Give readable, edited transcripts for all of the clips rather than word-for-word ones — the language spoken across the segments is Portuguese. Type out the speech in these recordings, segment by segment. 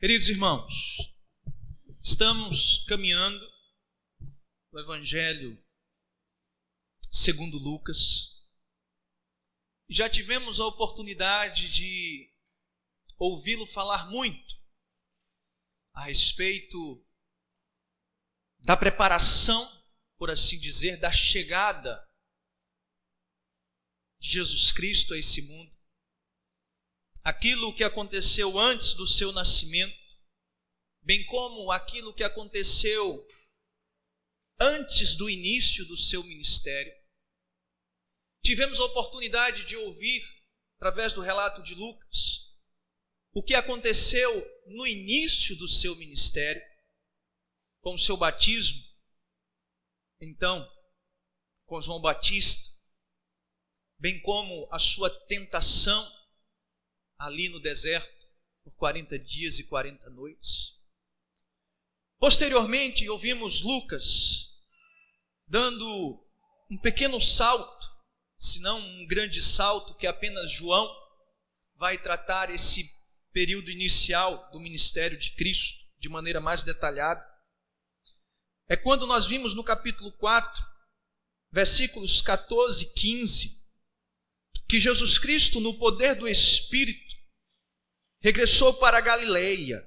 Queridos irmãos, estamos caminhando o Evangelho segundo Lucas. Já tivemos a oportunidade de ouvi-lo falar muito a respeito da preparação, por assim dizer, da chegada de Jesus Cristo a esse mundo. Aquilo que aconteceu antes do seu nascimento, bem como aquilo que aconteceu antes do início do seu ministério. Tivemos a oportunidade de ouvir, através do relato de Lucas, o que aconteceu no início do seu ministério, com o seu batismo, então, com João Batista, bem como a sua tentação ali no deserto, por 40 dias e 40 noites. Posteriormente, ouvimos Lucas dando um pequeno salto, se não um grande salto, que apenas João vai tratar esse período inicial do ministério de Cristo de maneira mais detalhada. É quando nós vimos no capítulo 4, versículos 14 e 15, que Jesus Cristo, no poder do Espírito, regressou para a Galileia,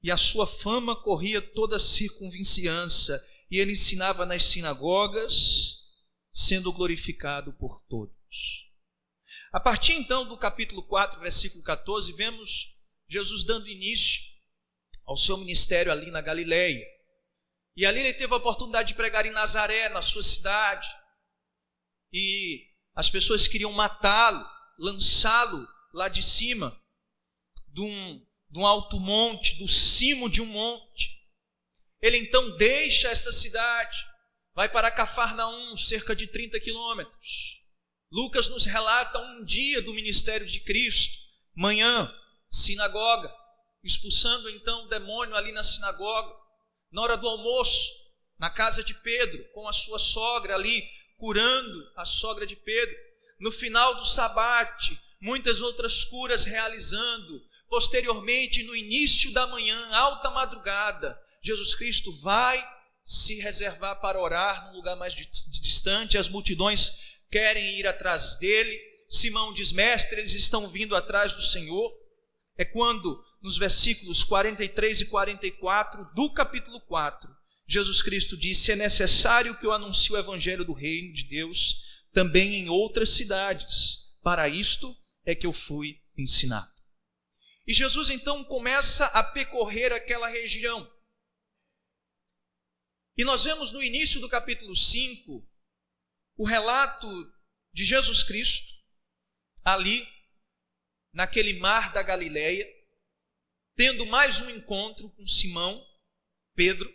e a sua fama corria toda a circunvizinhança, e ele ensinava nas sinagogas, sendo glorificado por todos. A partir então do capítulo 4, versículo 14, vemos Jesus dando início ao seu ministério ali na Galileia. E ali ele teve a oportunidade de pregar em Nazaré, na sua cidade, e as pessoas queriam matá-lo, lançá-lo lá de cima de um alto monte, do cimo de um monte. Ele então deixa esta cidade, vai para Cafarnaum, cerca de 30 quilômetros. Lucas nos relata um dia do ministério de Cristo, manhã, sinagoga, expulsando então o demônio ali na sinagoga, na hora do almoço, na casa de Pedro, com a sua sogra ali, curando a sogra de Pedro. No final do sabate, muitas outras curas realizando. Posteriormente, no início da manhã, alta madrugada, Jesus Cristo vai se reservar para orar num lugar mais distante. As multidões querem ir atrás dele. Simão diz: mestre, eles estão vindo atrás do Senhor. É quando, nos versículos 43 e 44 do capítulo 4, Jesus Cristo disse: é necessário que eu anuncie o evangelho do reino de Deus também em outras cidades. Para isto é que eu fui ensinado. E Jesus então começa a percorrer aquela região. E nós vemos no início do capítulo 5 o relato de Jesus Cristo ali naquele mar da Galileia, tendo mais um encontro com Simão, Pedro,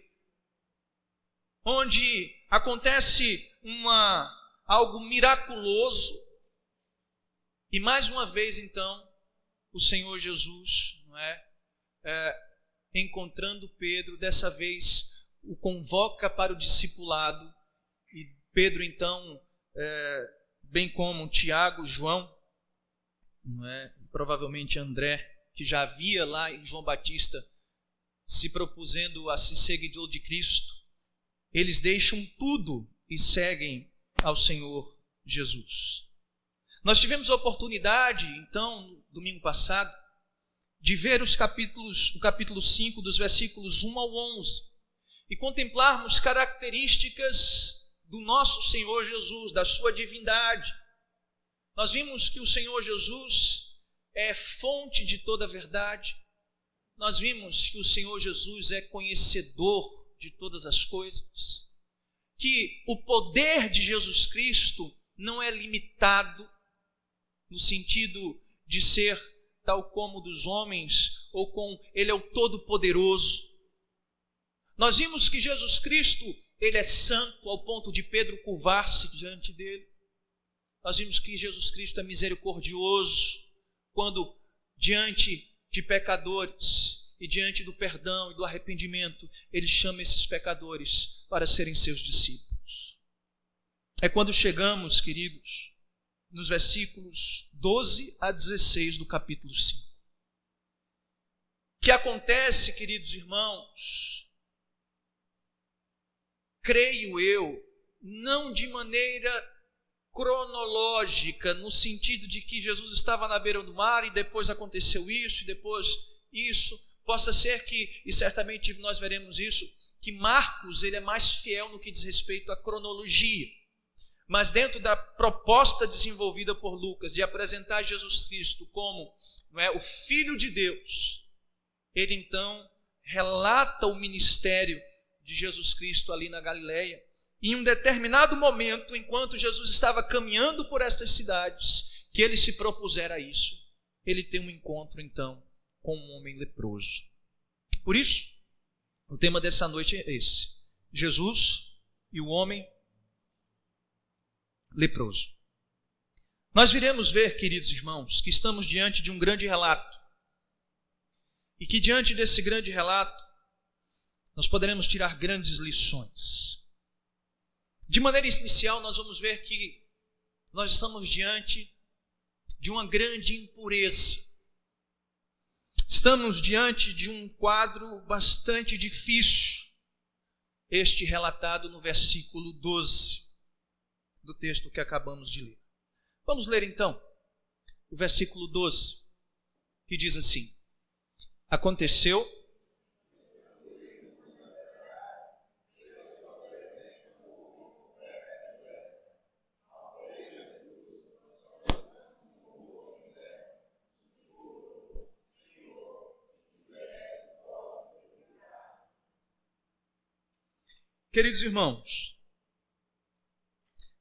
onde acontece algo miraculoso. E mais uma vez então o Senhor Jesus, encontrando Pedro, dessa vez o convoca para o discipulado, e Pedro então, bem como Tiago, João, provavelmente André, que já havia lá em João Batista se propusendo a ser seguidor de Cristo, eles deixam tudo e seguem ao Senhor Jesus. Nós tivemos a oportunidade, então, no domingo passado, de ver o capítulo 5, dos versículos 1 ao 11, e contemplarmos características do nosso Senhor Jesus, da sua divindade. Nós vimos que o Senhor Jesus é fonte de toda a verdade. Nós vimos que o Senhor Jesus é conhecedor de todas as coisas. Que o poder de Jesus Cristo não é limitado no sentido de ser tal como dos homens, ou com ele é o Todo-Poderoso. Nós vimos que Jesus Cristo, ele é santo ao ponto de Pedro curvar-se diante dele. Nós vimos que Jesus Cristo é misericordioso quando diante de pecadores e diante do perdão e do arrependimento, ele chama esses pecadores para serem seus discípulos. É quando chegamos, queridos, nos versículos 12 a 16 do capítulo 5, que acontece, queridos irmãos, creio eu, não de maneira cronológica, no sentido de que Jesus estava na beira do mar e depois aconteceu isso, e depois isso. Possa ser que, e certamente nós veremos isso, que Marcos ele é mais fiel no que diz respeito à cronologia. Mas dentro da proposta desenvolvida por Lucas de apresentar Jesus Cristo como o Filho de Deus, ele então relata o ministério de Jesus Cristo ali na Galileia. E em um determinado momento, enquanto Jesus estava caminhando por estas cidades, que ele se propusera isso, ele tem um encontro então com um homem leproso. Por isso, o tema dessa noite é esse: Jesus e o homem leproso. Nós viremos ver, queridos irmãos, que estamos diante de um grande relato. E que diante desse grande relato, nós poderemos tirar grandes lições. De maneira inicial, nós vamos ver que nós estamos diante de uma grande impureza. Estamos diante de um quadro bastante difícil, este relatado no versículo 12 do texto que acabamos de ler. Vamos ler então o versículo 12, que diz assim: Aconteceu Queridos irmãos,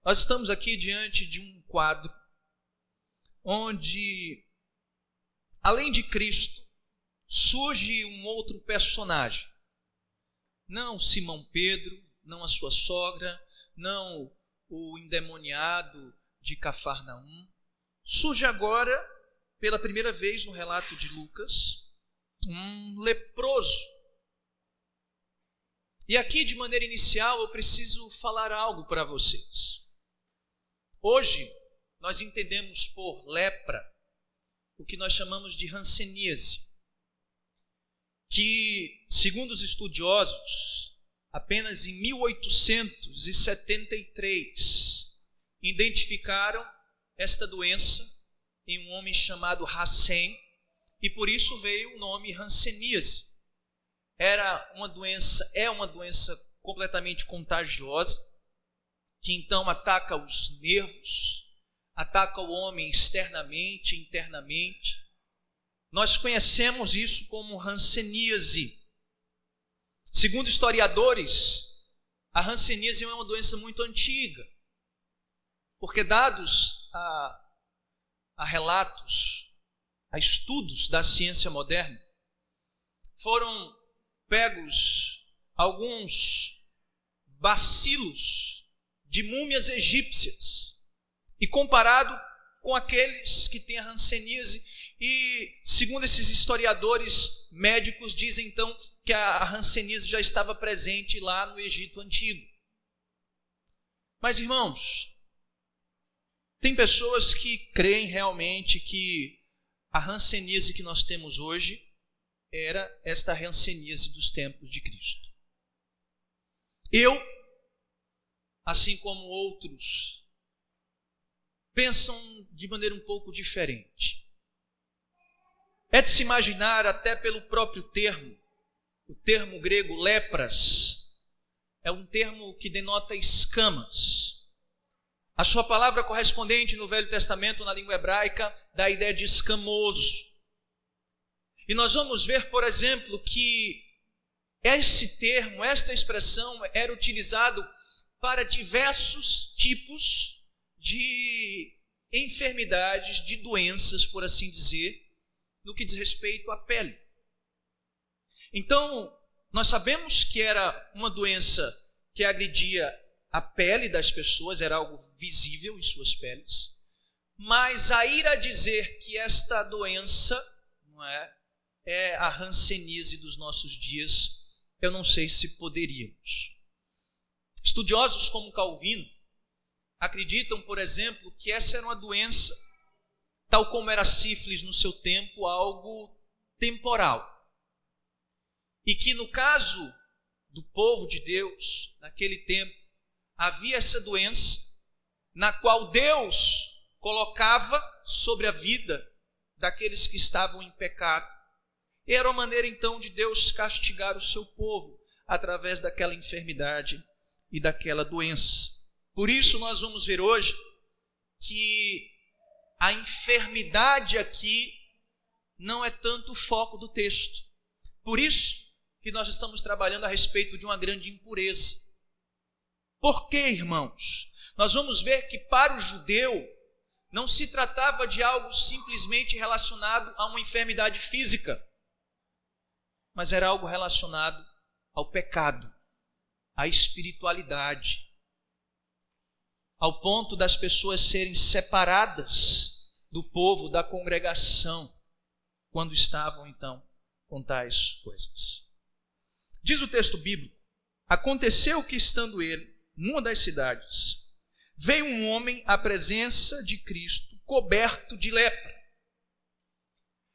nós estamos aqui diante de um quadro onde, além de Cristo, surge um outro personagem. Não Simão Pedro, não a sua sogra, não o endemoniado de Cafarnaum. Surge agora, pela primeira vez no relato de Lucas, um leproso. E aqui, de maneira inicial, eu preciso falar algo para vocês. Hoje, nós entendemos por lepra o que nós chamamos de hanseníase, que, segundo os estudiosos, apenas em 1873 identificaram esta doença em um homem chamado Hansen, e por isso veio o nome hanseníase. É uma doença completamente contagiosa, que então ataca os nervos, ataca o homem externamente, internamente. Nós conhecemos isso como hanseníase. Segundo historiadores, a hanseníase é uma doença muito antiga, porque dados a relatos, a estudos da ciência moderna, foram pegos alguns bacilos de múmias egípcias e comparado com aqueles que têm a hanseníase, e segundo esses historiadores médicos dizem então que a hanseníase já estava presente lá no Egito Antigo. Mas irmãos, tem pessoas que creem realmente que a hanseníase que nós temos hoje era esta hanseníase dos tempos de Cristo. Eu, assim como outros, pensam de maneira um pouco diferente. É de se imaginar, até pelo próprio termo, o termo grego lepras, é um termo que denota escamas. A sua palavra correspondente no Velho Testamento, na língua hebraica, dá a ideia de escamoso. E nós vamos ver, por exemplo, que esse termo, esta expressão era utilizado para diversos tipos de enfermidades, de doenças, por assim dizer, no que diz respeito à pele. Então, nós sabemos que era uma doença que agredia a pele das pessoas, era algo visível em suas peles, mas a ir a dizer que esta doença é a hanseníase dos nossos dias, eu não sei se poderíamos. Estudiosos como Calvino acreditam, por exemplo, que essa era uma doença, tal como era a sífilis no seu tempo, algo temporal. e que no caso do povo de Deus, naquele tempo, havia essa doença na qual Deus colocava sobre a vida daqueles que estavam em pecado. E era uma maneira então de Deus castigar o seu povo através daquela enfermidade e daquela doença. Por isso nós vamos ver hoje que a enfermidade aqui não é tanto o foco do texto. Por isso que nós estamos trabalhando a respeito de uma grande impureza. Por quê, irmãos? Nós vamos ver que para o judeu não se tratava de algo simplesmente relacionado a uma enfermidade física, mas era algo relacionado ao pecado, à espiritualidade, ao ponto das pessoas serem separadas do povo, da congregação, quando estavam então com tais coisas. Diz o texto bíblico: aconteceu que, estando ele numa das cidades, veio um homem à presença de Cristo coberto de lepra.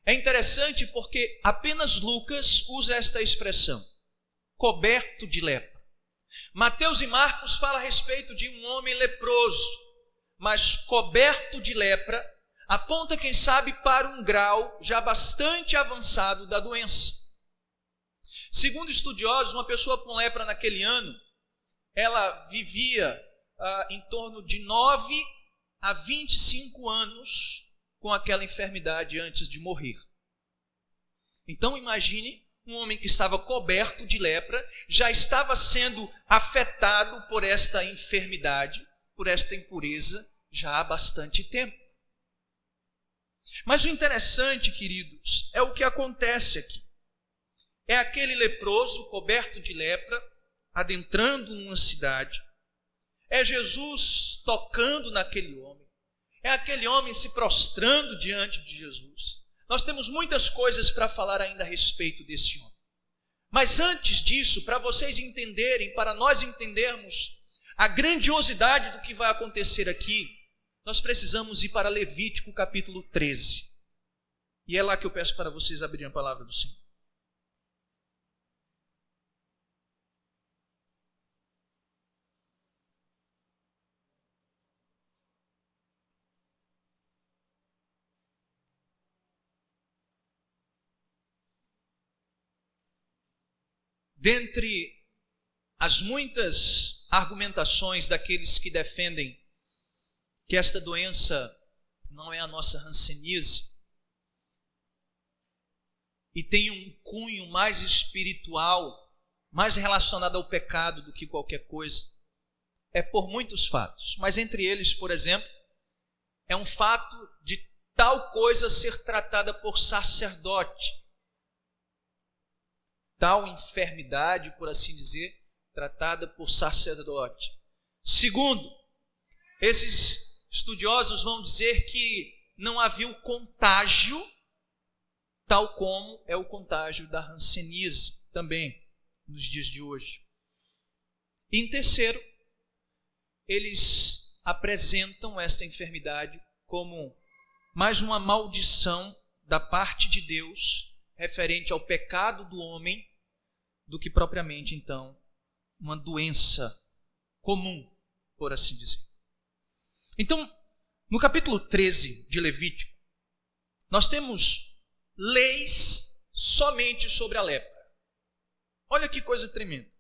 É interessante porque apenas Lucas usa esta expressão, coberto de lepra. Mateus e Marcos falam a respeito de um homem leproso, mas coberto de lepra aponta, quem sabe, para um grau já bastante avançado da doença. Segundo estudiosos, uma pessoa com lepra naquele ano, ela vivia em torno de 9 a 25 anos com aquela enfermidade antes de morrer. Então imagine um homem que estava coberto de lepra, já estava sendo afetado por esta enfermidade, por esta impureza, já há bastante tempo. Mas o interessante, queridos, é o que acontece aqui. É aquele leproso coberto de lepra, adentrando numa cidade. É Jesus tocando naquele homem. É aquele homem se prostrando diante de Jesus. Nós temos muitas coisas para falar ainda a respeito desse homem. Mas antes disso, para vocês entenderem, para nós entendermos a grandiosidade do que vai acontecer aqui, nós precisamos ir para Levítico capítulo 13. E é lá que eu peço para vocês abrirem a palavra do Senhor. Dentre as muitas argumentações daqueles que defendem que esta doença não é a nossa hanseníase e tem um cunho mais espiritual, mais relacionado ao pecado do que qualquer coisa, é por muitos fatos. Mas entre eles, por exemplo, é um fato de tal coisa ser tratada por sacerdote. Tal enfermidade, por assim dizer, tratada por sacerdote. Segundo, esses estudiosos vão dizer que não havia o contágio, tal como é o contágio da hanseníase também, nos dias de hoje. E em terceiro, eles apresentam esta enfermidade como mais uma maldição da parte de Deus, referente ao pecado do homem, do que propriamente, então, uma doença comum, por assim dizer. Então, no capítulo 13 de Levítico, nós temos leis somente sobre a lepra. Olha que coisa tremenda.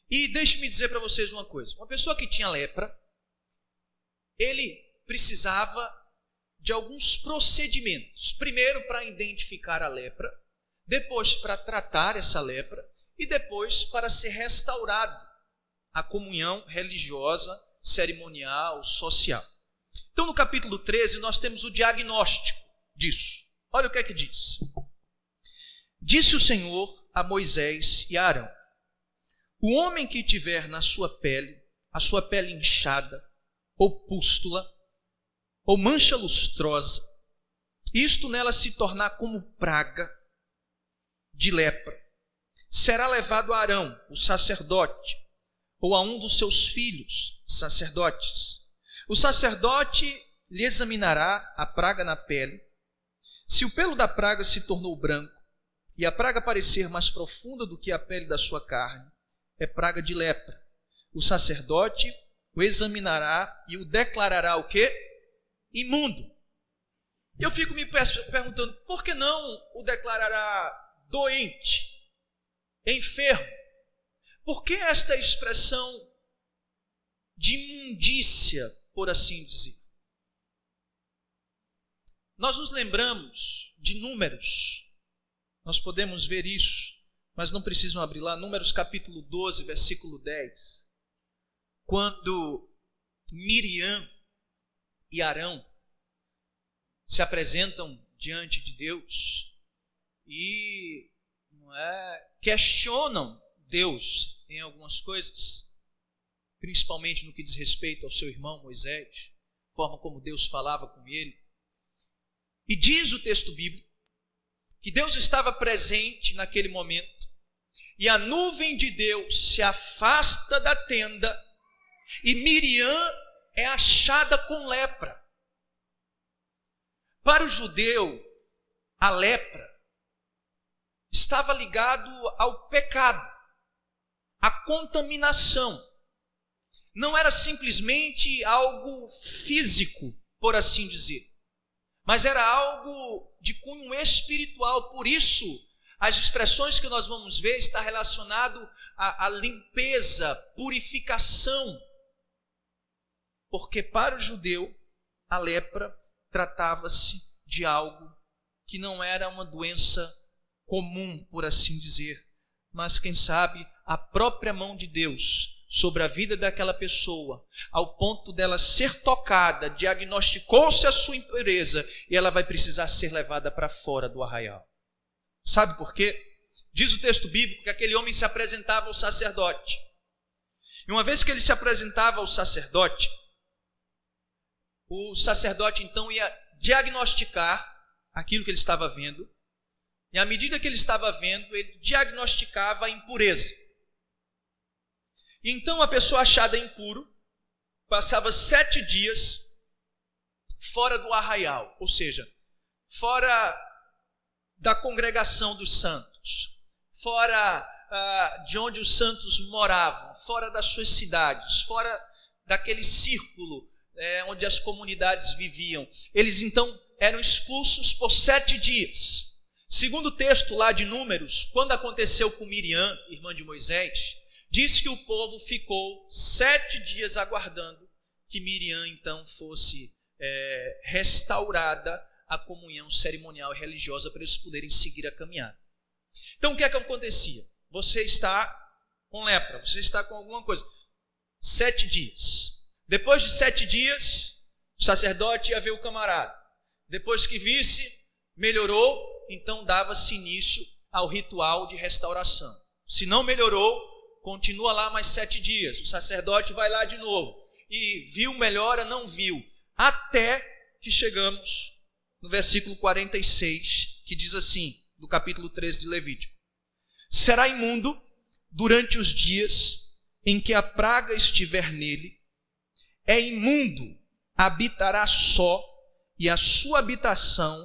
E deixe-me dizer para vocês uma coisa. Uma pessoa que tinha lepra, ele precisava de alguns procedimentos. Primeiro, para identificar a lepra, depois para tratar essa lepra e depois para ser restaurado a comunhão religiosa, cerimonial, social. Então, no capítulo 13, nós temos o diagnóstico disso. Olha o que é que diz. Disse o Senhor a Moisés e a Arão: o homem que tiver na sua pele, a sua pele inchada, ou pústula, ou mancha lustrosa, isto nela se tornar como praga de lepra, será levado a Arão, o sacerdote, ou a um dos seus filhos, sacerdotes. O sacerdote lhe examinará a praga na pele. Se o pelo da praga se tornou branco e a praga parecer mais profunda do que a pele da sua carne, é praga de lepra. O sacerdote o examinará e o declarará o quê? Imundo. Eu fico me perguntando, por que não o declarará doente, enfermo? Por que esta expressão de imundícia, por assim dizer? Nós nos lembramos de Números. Nós podemos ver isso, mas não precisam abrir lá. Números capítulo 12, versículo 10. Quando Miriam e Arão se apresentam diante de Deus e questionam Deus em algumas coisas, principalmente no que diz respeito ao seu irmão Moisés, a forma como Deus falava com ele. E diz o texto bíblico que Deus estava presente naquele momento, e a nuvem de Deus se afasta da tenda, e Miriam é achada com lepra. Para o judeu, a lepra estava ligado ao pecado, à contaminação. Não era simplesmente algo físico, por assim dizer, mas era algo de cunho espiritual. Por isso, as expressões que nós vamos ver estão relacionadas à limpeza, purificação. Porque para o judeu, a lepra tratava-se de algo que não era uma doença comum, por assim dizer, mas quem sabe a própria mão de Deus sobre a vida daquela pessoa, ao ponto dela ser tocada, diagnosticou-se a sua impureza e ela vai precisar ser levada para fora do arraial. Sabe por quê? Diz o texto bíblico que aquele homem se apresentava ao sacerdote. E uma vez que ele se apresentava ao sacerdote, o sacerdote então ia diagnosticar aquilo que ele estava vendo, e à medida que ele estava vendo, ele diagnosticava a impureza. E então a pessoa achada impuro passava 7 dias fora do arraial, ou seja, fora da congregação dos santos, fora de onde os santos moravam, fora das suas cidades, fora daquele círculo onde as comunidades viviam. Eles então eram expulsos por 7 dias. Segundo o texto lá de Números, quando aconteceu com Miriam, irmã de Moisés, diz que o povo ficou 7 dias aguardando que Miriam então fosse restaurada a comunhão cerimonial e religiosa para eles poderem seguir a caminhada. Então o que é que acontecia? Você está com lepra, você está com alguma coisa. 7 dias. Depois de 7 dias, o sacerdote ia ver o camarada. Depois que visse, melhorou, então dava-se início ao ritual de restauração. Se não melhorou, continua lá mais 7 dias. O sacerdote vai lá de novo. E viu, melhora, não viu. Até que chegamos no versículo 46, que diz assim, do capítulo 13 de Levítico: será imundo durante os dias em que a praga estiver nele, é imundo, habitará só, e a sua habitação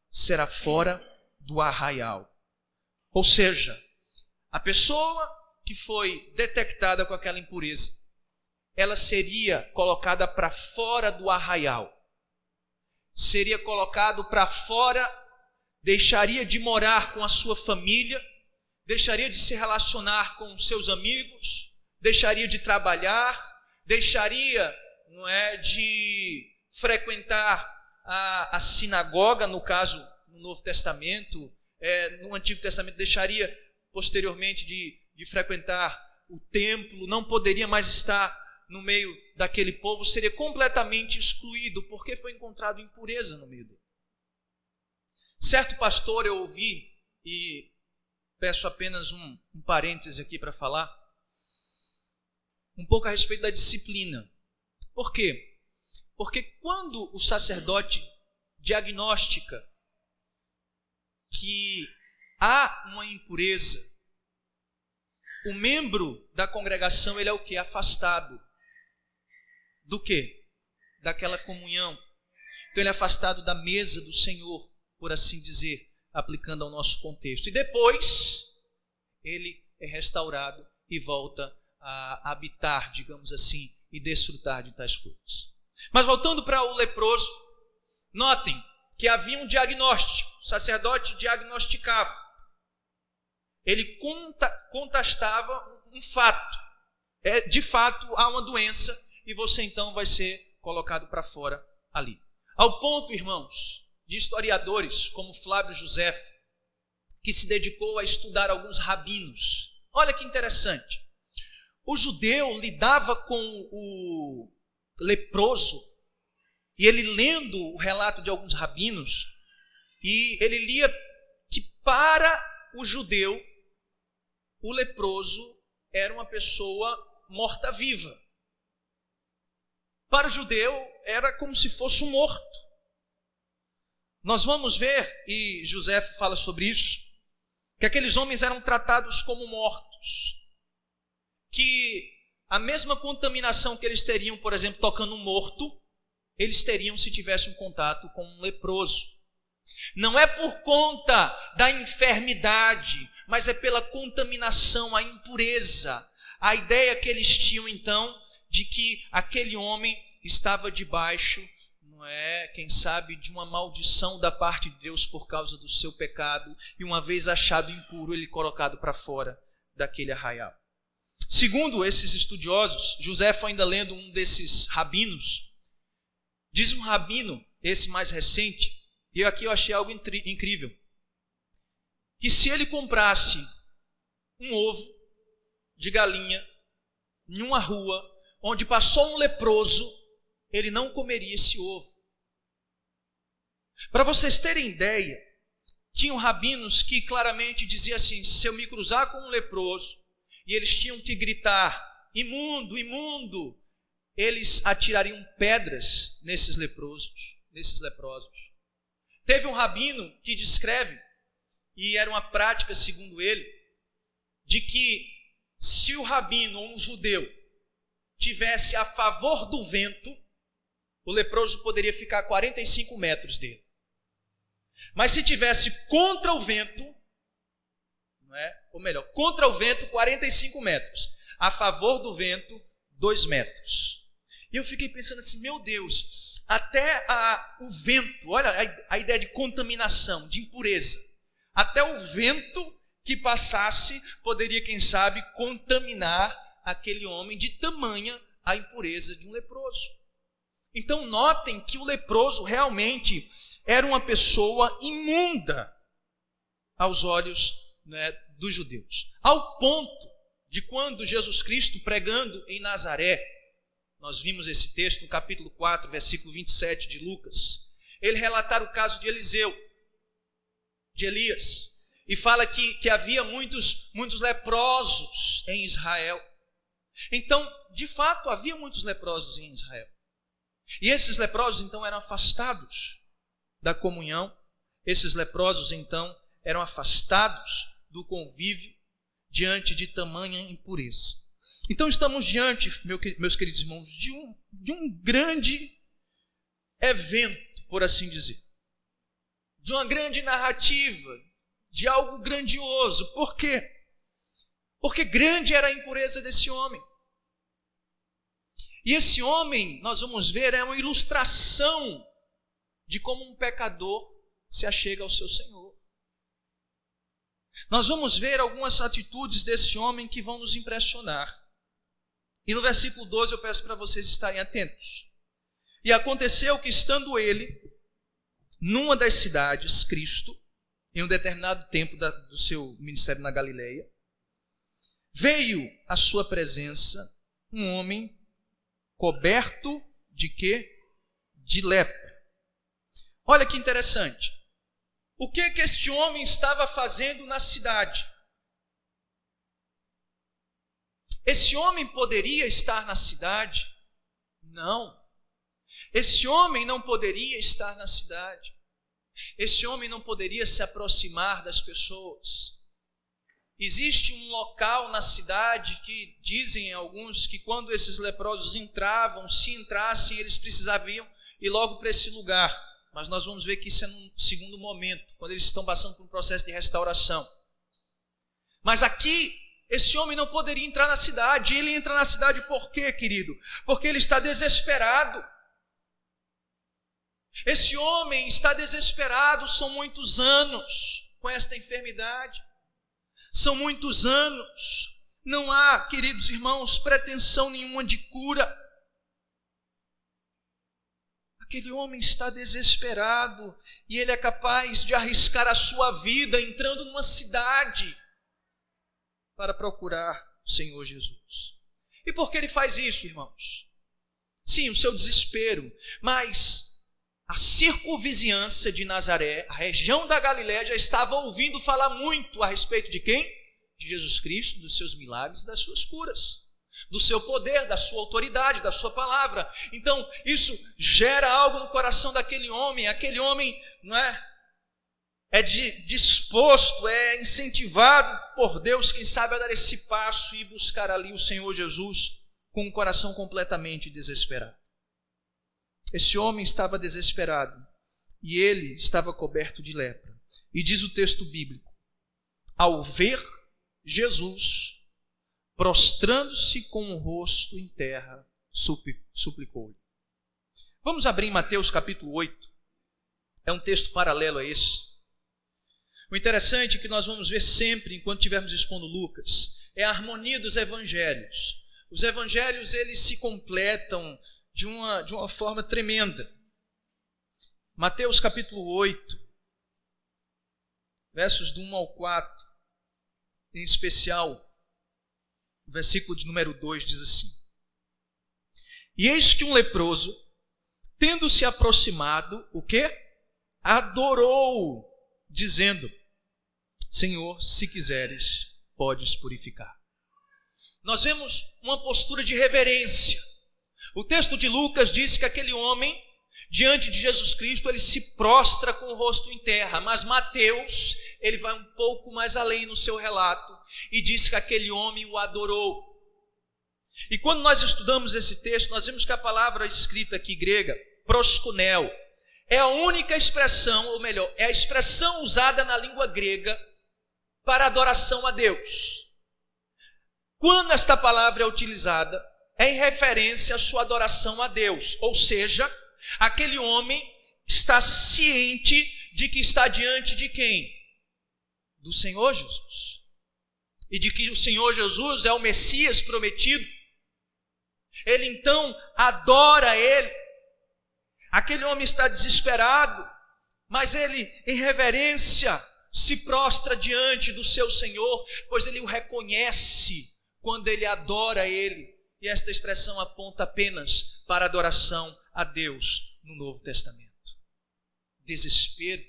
será fora do arraial. Ou seja, a pessoa que foi detectada com aquela impureza, ela seria colocada para fora do arraial. Seria colocado para fora, deixaria de morar com a sua família, deixaria de se relacionar com seus amigos, deixaria de trabalhar, deixaria de frequentar a sinagoga, no caso, no Novo Testamento, no Antigo Testamento, deixaria posteriormente de frequentar o templo, não poderia mais estar no meio daquele povo, seria completamente excluído, porque foi encontrado impureza no meio dele. Certo pastor eu ouvi, e peço apenas um parêntese aqui para falar, um pouco a respeito da disciplina. Por quê? Porque quando o sacerdote diagnostica que há uma impureza, o membro da congregação, ele é o quê? Afastado. Do quê? Daquela comunhão. Então ele é afastado da mesa do Senhor, por assim dizer, aplicando ao nosso contexto. E depois, ele é restaurado e volta a habitar, digamos assim, e desfrutar de tais coisas. Mas voltando para o leproso, notem que havia um diagnóstico, o sacerdote diagnosticava. Ele contestava um fato. De fato, há uma doença e você então vai ser colocado para fora ali. Ao ponto, irmãos, de historiadores como Flávio Josefo, que se dedicou a estudar alguns rabinos. Olha que interessante. O judeu lidava com o leproso, e ele lendo o relato de alguns rabinos, e ele lia que para o judeu, o leproso era uma pessoa morta-viva. Para o judeu, era como se fosse um morto. Nós vamos ver, e José fala sobre isso, que aqueles homens eram tratados como mortos. Que a mesma contaminação que eles teriam, por exemplo, tocando um morto, eles teriam se tivessem um contato com um leproso. Não é por conta da enfermidade, mas é pela contaminação, a impureza. A ideia que eles tinham, então, de que aquele homem estava debaixo, não é, quem sabe, de uma maldição da parte de Deus por causa do seu pecado, e uma vez achado impuro, ele colocado para fora daquele arraial. Segundo esses estudiosos, José foi ainda lendo um desses rabinos, diz um rabino, esse mais recente, e aqui eu achei algo incrível, que se ele comprasse um ovo de galinha em uma rua onde passou um leproso, ele não comeria esse ovo. Para vocês terem ideia, tinham rabinos que claramente diziam assim: se eu me cruzar com um leproso, e eles tinham que gritar, imundo, imundo, eles atirariam pedras nesses leprosos. Teve um rabino que descreve, e era uma prática, segundo ele, de que se o rabino ou um judeu tivesse a favor do vento, o leproso poderia ficar a 45 metros dele. Mas se tivesse contra o vento, não é? Ou melhor, contra o vento, 45 metros. A favor do vento, 2 metros. E eu fiquei pensando assim, meu Deus, até o vento, olha a ideia de contaminação, de impureza. Até o vento que passasse poderia, quem sabe, contaminar aquele homem, de tamanha a impureza de um leproso. Então notem que o leproso realmente era uma pessoa imunda aos olhos, né, dos judeus. Ao ponto de quando Jesus Cristo, pregando em Nazaré, nós vimos esse texto no capítulo 4, versículo 27 de Lucas, ele relatar o caso de Eliseu, de Elias, e fala que havia muitos leprosos em Israel. Então, de fato, havia muitos leprosos em Israel. E esses leprosos, então, eram afastados da comunhão. Esses leprosos, então, eram afastados do convívio diante de tamanha impureza. Então, estamos diante, meus queridos irmãos, de um grande evento, por assim dizer. De uma grande narrativa, de algo grandioso. Por quê? Porque grande era a impureza desse homem. E esse homem, nós vamos ver, é uma ilustração de como um pecador se achega ao seu Senhor. Nós vamos ver algumas atitudes desse homem que vão nos impressionar. E no versículo 12 eu peço para vocês estarem atentos. E aconteceu que, estando ele numa das cidades, Cristo, em um determinado tempo do seu ministério na Galileia, veio à sua presença um homem coberto de quê? De lepra. Olha que interessante. O que este homem estava fazendo na cidade? Esse homem poderia estar na cidade? Não. Esse homem não poderia estar na cidade. Esse homem não poderia se aproximar das pessoas. Existe um local na cidade que dizem alguns que quando esses leprosos entravam, se entrassem, eles precisavam ir logo para esse lugar. mas nós vamos ver que isso é num segundo momento, quando eles estão passando por um processo de restauração. Mas aqui, esse homem não poderia entrar na cidade. Ele entra na cidade por quê, querido? Porque ele está desesperado. Esse homem está desesperado, são muitos anos com esta enfermidade. São muitos anos. Não há, queridos irmãos, pretensão nenhuma de cura. Aquele homem está desesperado e ele é capaz de arriscar a sua vida entrando numa cidade para procurar o Senhor Jesus. E por que ele faz isso, irmãos? Sim, o seu desespero, mas a circunvizinhança de Nazaré, a região da Galiléia, já estava ouvindo falar muito a respeito de quem? De Jesus Cristo, dos seus milagres, das suas curas, do seu poder, da sua autoridade, da sua palavra. Então, isso gera algo no coração daquele homem. Aquele homem, não é disposto, é incentivado por Deus, quem sabe, a dar esse passo e buscar ali o Senhor Jesus com um coração completamente desesperado. Esse homem estava desesperado e ele estava coberto de lepra. E diz o texto bíblico: ao ver Jesus, prostrando-se com o rosto em terra, suplicou-lhe. Vamos abrir em Mateus capítulo 8. É um texto paralelo a esse. O interessante é que nós vamos ver sempre, enquanto estivermos expondo Lucas, é a harmonia dos evangelhos. Os evangelhos, eles se completam de uma forma tremenda. Mateus capítulo 8, versos do 1 ao 4, em especial, o versículo de número 2 diz assim: e eis que um leproso, tendo se aproximado, o quê? Adorou, dizendo: Senhor, se quiseres, podes purificar. Nós vemos uma postura de reverência. O texto de Lucas diz que aquele homem, diante de Jesus Cristo, ele se prostra com o rosto em terra. Mas Mateus, ele vai um pouco mais além no seu relato e diz que aquele homem o adorou. E quando nós estudamos esse texto, nós vemos que a palavra escrita aqui grega, proskuneo, é a única expressão, ou melhor, é a expressão usada na língua grega para adoração a Deus. Quando esta palavra é utilizada, é em referência à sua adoração a Deus. Ou seja, aquele homem está ciente de que está diante de quem? Do Senhor Jesus. E de que o Senhor Jesus é o Messias prometido. Ele então adora Ele. Aquele homem está desesperado, mas ele, em reverência, se prostra diante do seu Senhor, pois ele o reconhece quando ele adora Ele. E esta expressão aponta apenas para a adoração a Deus no Novo Testamento. Desespero,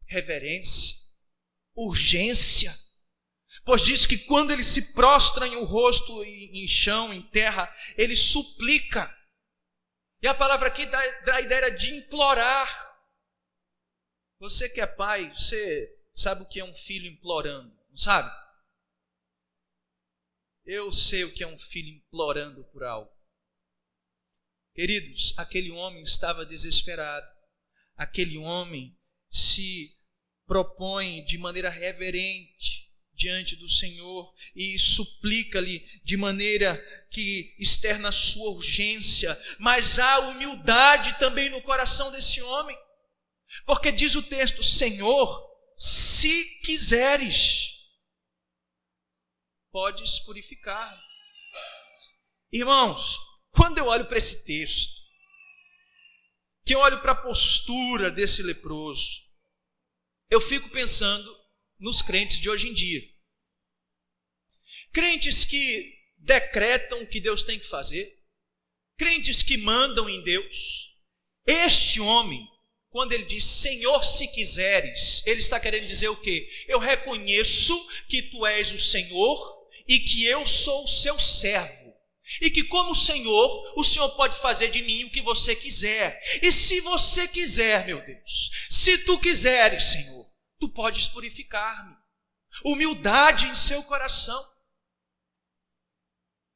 reverência, urgência. Pois diz que quando ele se prostra em o rosto, em chão, em terra, ele suplica. E a palavra aqui dá a ideia de implorar. Você que é pai, você sabe o que é um filho implorando, não sabe? Eu sei o que é um filho implorando por algo. Queridos, aquele homem estava desesperado. Aquele homem se propõe de maneira reverente diante do Senhor e suplica-lhe de maneira que externa a sua urgência, mas há humildade também no coração desse homem, porque diz o texto: Senhor, se quiseres, podes purificar. Irmãos, quando eu olho para esse texto, que eu olho para a postura desse leproso, eu fico pensando nos crentes de hoje em dia. Crentes que decretam o que Deus tem que fazer, crentes que mandam em Deus. Este homem, quando ele diz Senhor, se quiseres, ele está querendo dizer o quê? Eu reconheço que tu és o Senhor e que eu sou o seu servo. E que como Senhor, o Senhor pode fazer de mim o que você quiser. E se você quiser, meu Deus, se tu quiseres, Senhor, tu podes purificar-me. Humildade em seu coração.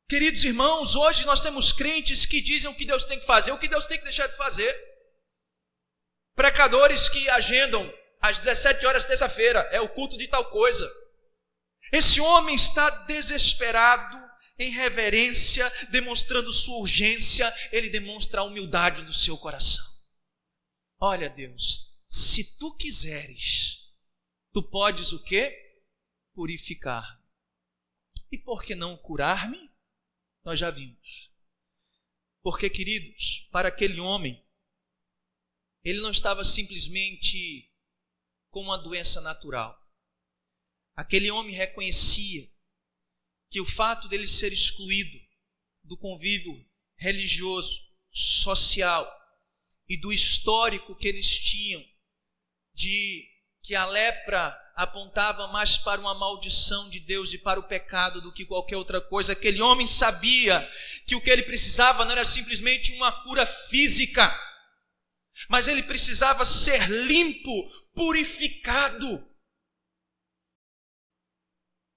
Queridos irmãos, hoje nós temos crentes que dizem o que Deus tem que fazer, o que Deus tem que deixar de fazer. Precadores que agendam às 17 horas terça-feira, é o culto de tal coisa. Esse homem está desesperado, em reverência, demonstrando sua urgência, ele demonstra a humildade do seu coração. Olha, Deus, se tu quiseres, tu podes o quê? Purificar. E por que não curar-me? Nós já vimos. Porque, queridos, para aquele homem, ele não estava simplesmente com uma doença natural. Aquele homem reconhecia que o fato dele ser excluído do convívio religioso, social e do histórico que eles tinham, de que a lepra apontava mais para uma maldição de Deus e para o pecado do que qualquer outra coisa. Aquele homem sabia que o que ele precisava não era simplesmente uma cura física, mas ele precisava ser limpo, purificado.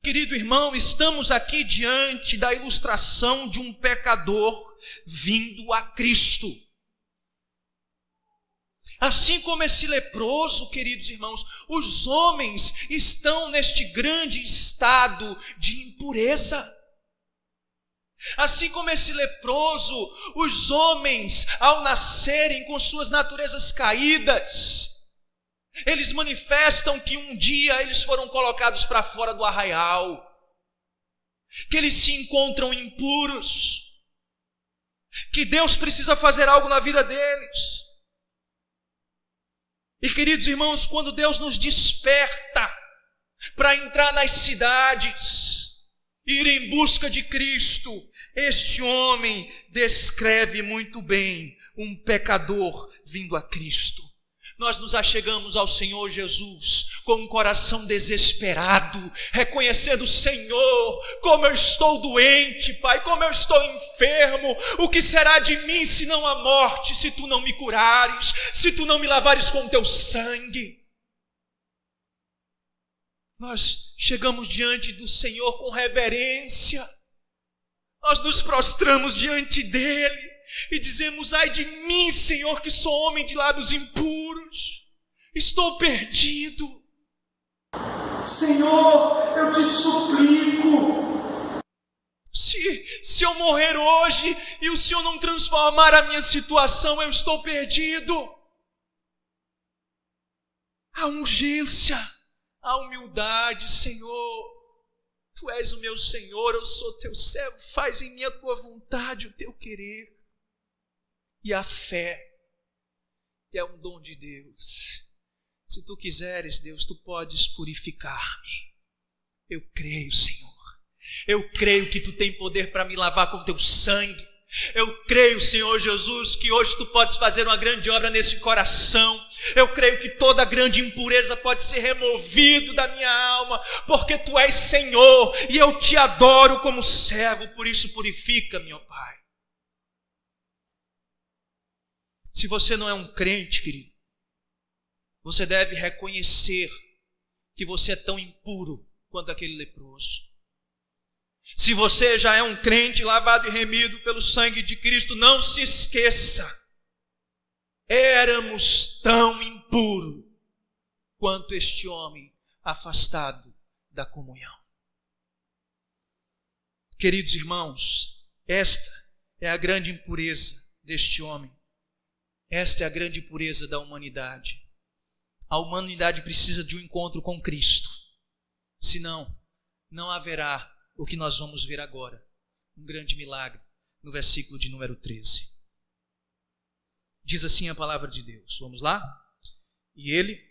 Querido irmão, estamos aqui diante da ilustração de um pecador vindo a Cristo. Assim como esse leproso, queridos irmãos, os homens estão neste grande estado de impureza. Assim como esse leproso, os homens, ao nascerem com suas naturezas caídas, eles manifestam que um dia eles foram colocados para fora do arraial, que eles se encontram impuros, que Deus precisa fazer algo na vida deles. E, queridos irmãos, quando Deus nos desperta para entrar nas cidades, ir em busca de Cristo, este homem descreve muito bem um pecador vindo a Cristo. Nós nos achegamos ao Senhor Jesus com um coração desesperado, reconhecendo: Senhor, como eu estou doente, Pai, como eu estou enfermo, o que será de mim senão a morte, se tu não me curares, se tu não me lavares com teu sangue? Nós chegamos diante do Senhor com reverência, nós nos prostramos diante dele e dizemos: ai de mim, Senhor, que sou homem de lábios impuros, estou perdido. Senhor, eu te suplico, se eu morrer hoje e o Senhor não transformar a minha situação, eu estou perdido. A urgência, a humildade: Senhor, tu és o meu Senhor, eu sou teu servo, faz em mim a tua vontade, o teu querer. E a fé, que é um dom de Deus. Se tu quiseres, Deus, tu podes purificar-me. Eu creio, Senhor. Eu creio que tu tem poder para me lavar com teu sangue. Eu creio, Senhor Jesus, que hoje tu podes fazer uma grande obra nesse coração. Eu creio que toda grande impureza pode ser removido da minha alma, porque tu és Senhor e eu te adoro como servo. Por isso purifica-me, ó Pai. Se você não é um crente, querido, você deve reconhecer que você é tão impuro quanto aquele leproso. Se você já é um crente lavado e remido pelo sangue de Cristo, não se esqueça: éramos tão impuros quanto este homem afastado da comunhão. Queridos irmãos, esta é a grande impureza deste homem. Esta é a grande impureza da humanidade. A humanidade precisa de um encontro com Cristo. Senão, não haverá o que nós vamos ver agora. Um grande milagre no versículo de número 13. Diz assim a palavra de Deus. Vamos lá? E ele...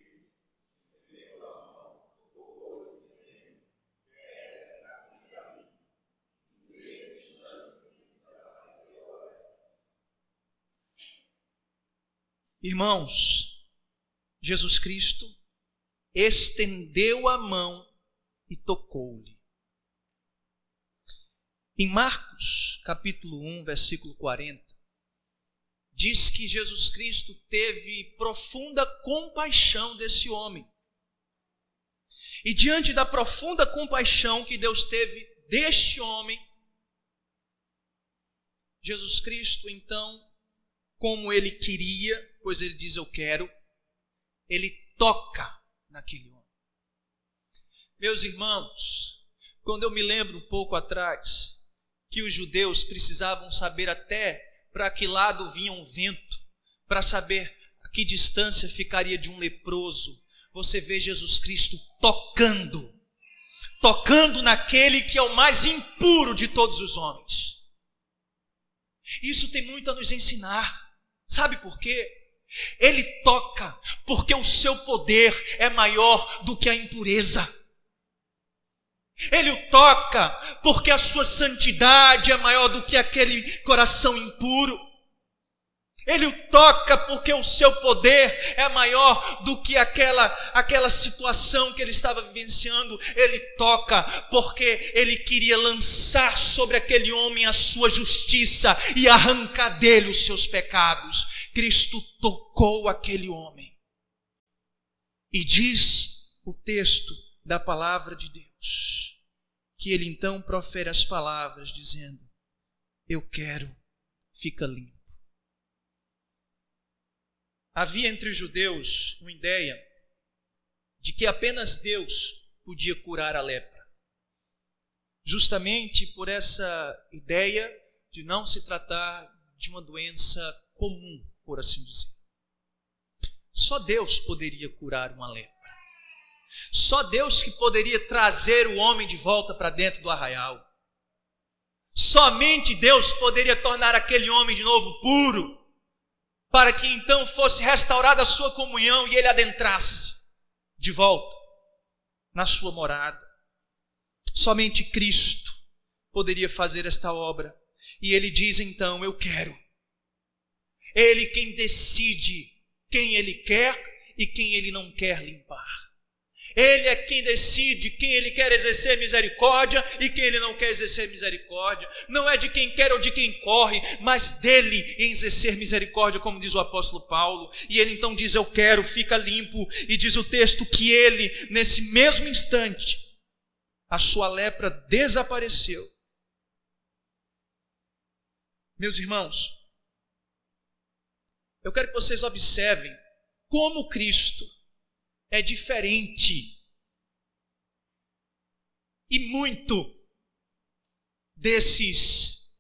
Irmãos, Jesus Cristo estendeu a mão e tocou-lhe. Em Marcos, capítulo 1, versículo 40, diz que Jesus Cristo teve profunda compaixão desse homem. E diante da profunda compaixão que Deus teve deste homem, Jesus Cristo, então, como ele queria, pois ele diz: eu quero, ele toca naquele homem. Meus irmãos, quando eu me lembro um pouco atrás, que os judeus precisavam saber até para que lado vinha o vento, para saber a que distância ficaria de um leproso, você vê Jesus Cristo tocando naquele que é o mais impuro de todos os homens. Isso tem muito a nos ensinar. Sabe por quê? Ele toca porque o seu poder é maior do que a impureza. Ele o toca porque a sua santidade é maior do que aquele coração impuro. Ele o toca porque o seu poder é maior do que aquela situação que ele estava vivenciando. Ele toca porque ele queria lançar sobre aquele homem a sua justiça e arrancar dele os seus pecados. Cristo tocou aquele homem. E diz o texto da palavra de Deus, que ele então profere as palavras dizendo: eu quero, fica limpo. Havia entre os judeus uma ideia de que apenas Deus podia curar a lepra. Justamente por essa ideia de não se tratar de uma doença comum, por assim dizer. Só Deus poderia curar uma lepra. Só Deus que poderia trazer o homem de volta para dentro do arraial. Somente Deus poderia tornar aquele homem de novo puro, para que então fosse restaurada a sua comunhão e ele adentrasse de volta na sua morada. Somente Cristo poderia fazer esta obra. E ele diz então: eu quero. Ele quem decide quem ele quer e quem ele não quer limpar. Ele é quem decide quem ele quer exercer misericórdia e quem ele não quer exercer misericórdia. Não é de quem quer ou de quem corre, mas dele em exercer misericórdia, como diz o apóstolo Paulo. E ele então diz: eu quero, fica limpo. E diz o texto que ele, nesse mesmo instante, a sua lepra desapareceu. Meus irmãos, eu quero que vocês observem como Cristo é diferente e muito desses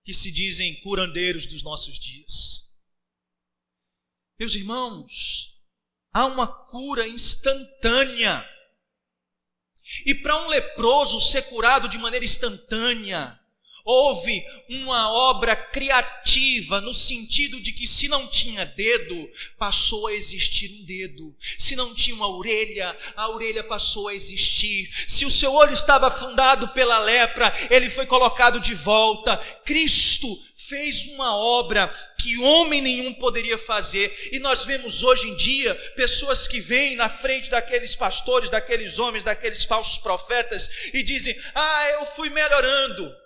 que se dizem curandeiros dos nossos dias. Meus irmãos, há uma cura instantânea. E para um leproso ser curado de maneira instantânea, houve uma obra criativa, no sentido de que se não tinha dedo, passou a existir um dedo. Se não tinha uma orelha, a orelha passou a existir. Se o seu olho estava afundado pela lepra, ele foi colocado de volta. Cristo fez uma obra que homem nenhum poderia fazer. E nós vemos hoje em dia pessoas que vêm na frente daqueles pastores, daqueles homens, daqueles falsos profetas e dizem: eu fui melhorando.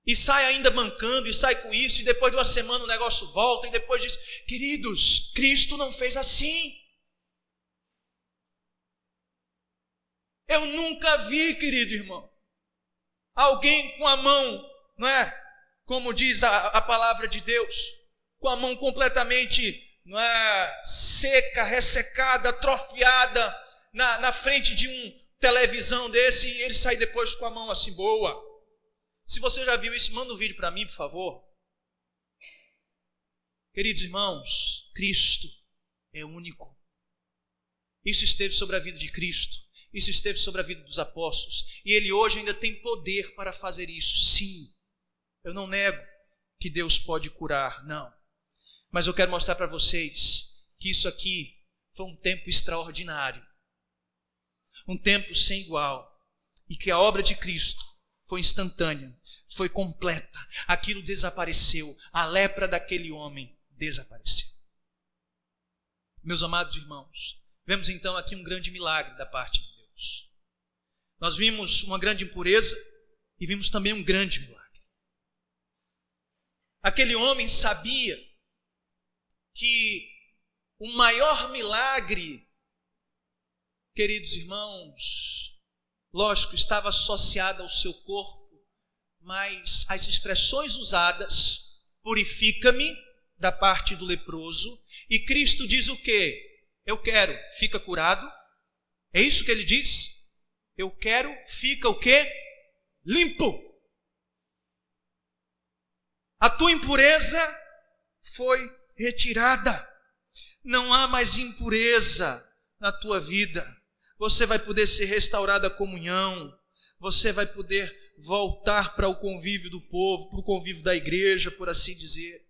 E sai ainda mancando, e sai com isso, e depois de uma semana o negócio volta, e depois diz: queridos, Cristo não fez assim. Eu nunca vi, querido irmão, alguém com a mão, não é? Como diz a palavra de Deus, com a mão completamente, não é, seca, ressecada, atrofiada, na frente de um televisão desse, e ele sai depois com a mão assim boa. Se você já viu isso, manda um vídeo para mim, por favor. Queridos irmãos, Cristo é único. Isso esteve sobre a vida de Cristo. Isso esteve sobre a vida dos apóstolos. E Ele hoje ainda tem poder para fazer isso. Sim, eu não nego que Deus pode curar, não. Mas eu quero mostrar para vocês que isso aqui foi um tempo extraordinário. Um tempo sem igual. E que a obra de Cristo foi instantânea, foi completa. Aquilo desapareceu. A lepra daquele homem desapareceu. Meus amados irmãos, vemos então aqui um grande milagre da parte de Deus. Nós vimos uma grande impureza e vimos também um grande milagre. Aquele homem sabia que o maior milagre, queridos irmãos, lógico, estava associado ao seu corpo, mas as expressões usadas, purifica-me, da parte do leproso, e Cristo diz o quê? eu quero, fica curado. É isso que ele diz? Eu quero, fica o quê? Limpo. A tua impureza foi retirada. Não há mais impureza na tua vida. Você vai poder ser restaurada a comunhão. Você vai poder voltar para o convívio do povo, para o convívio da igreja, por assim dizer.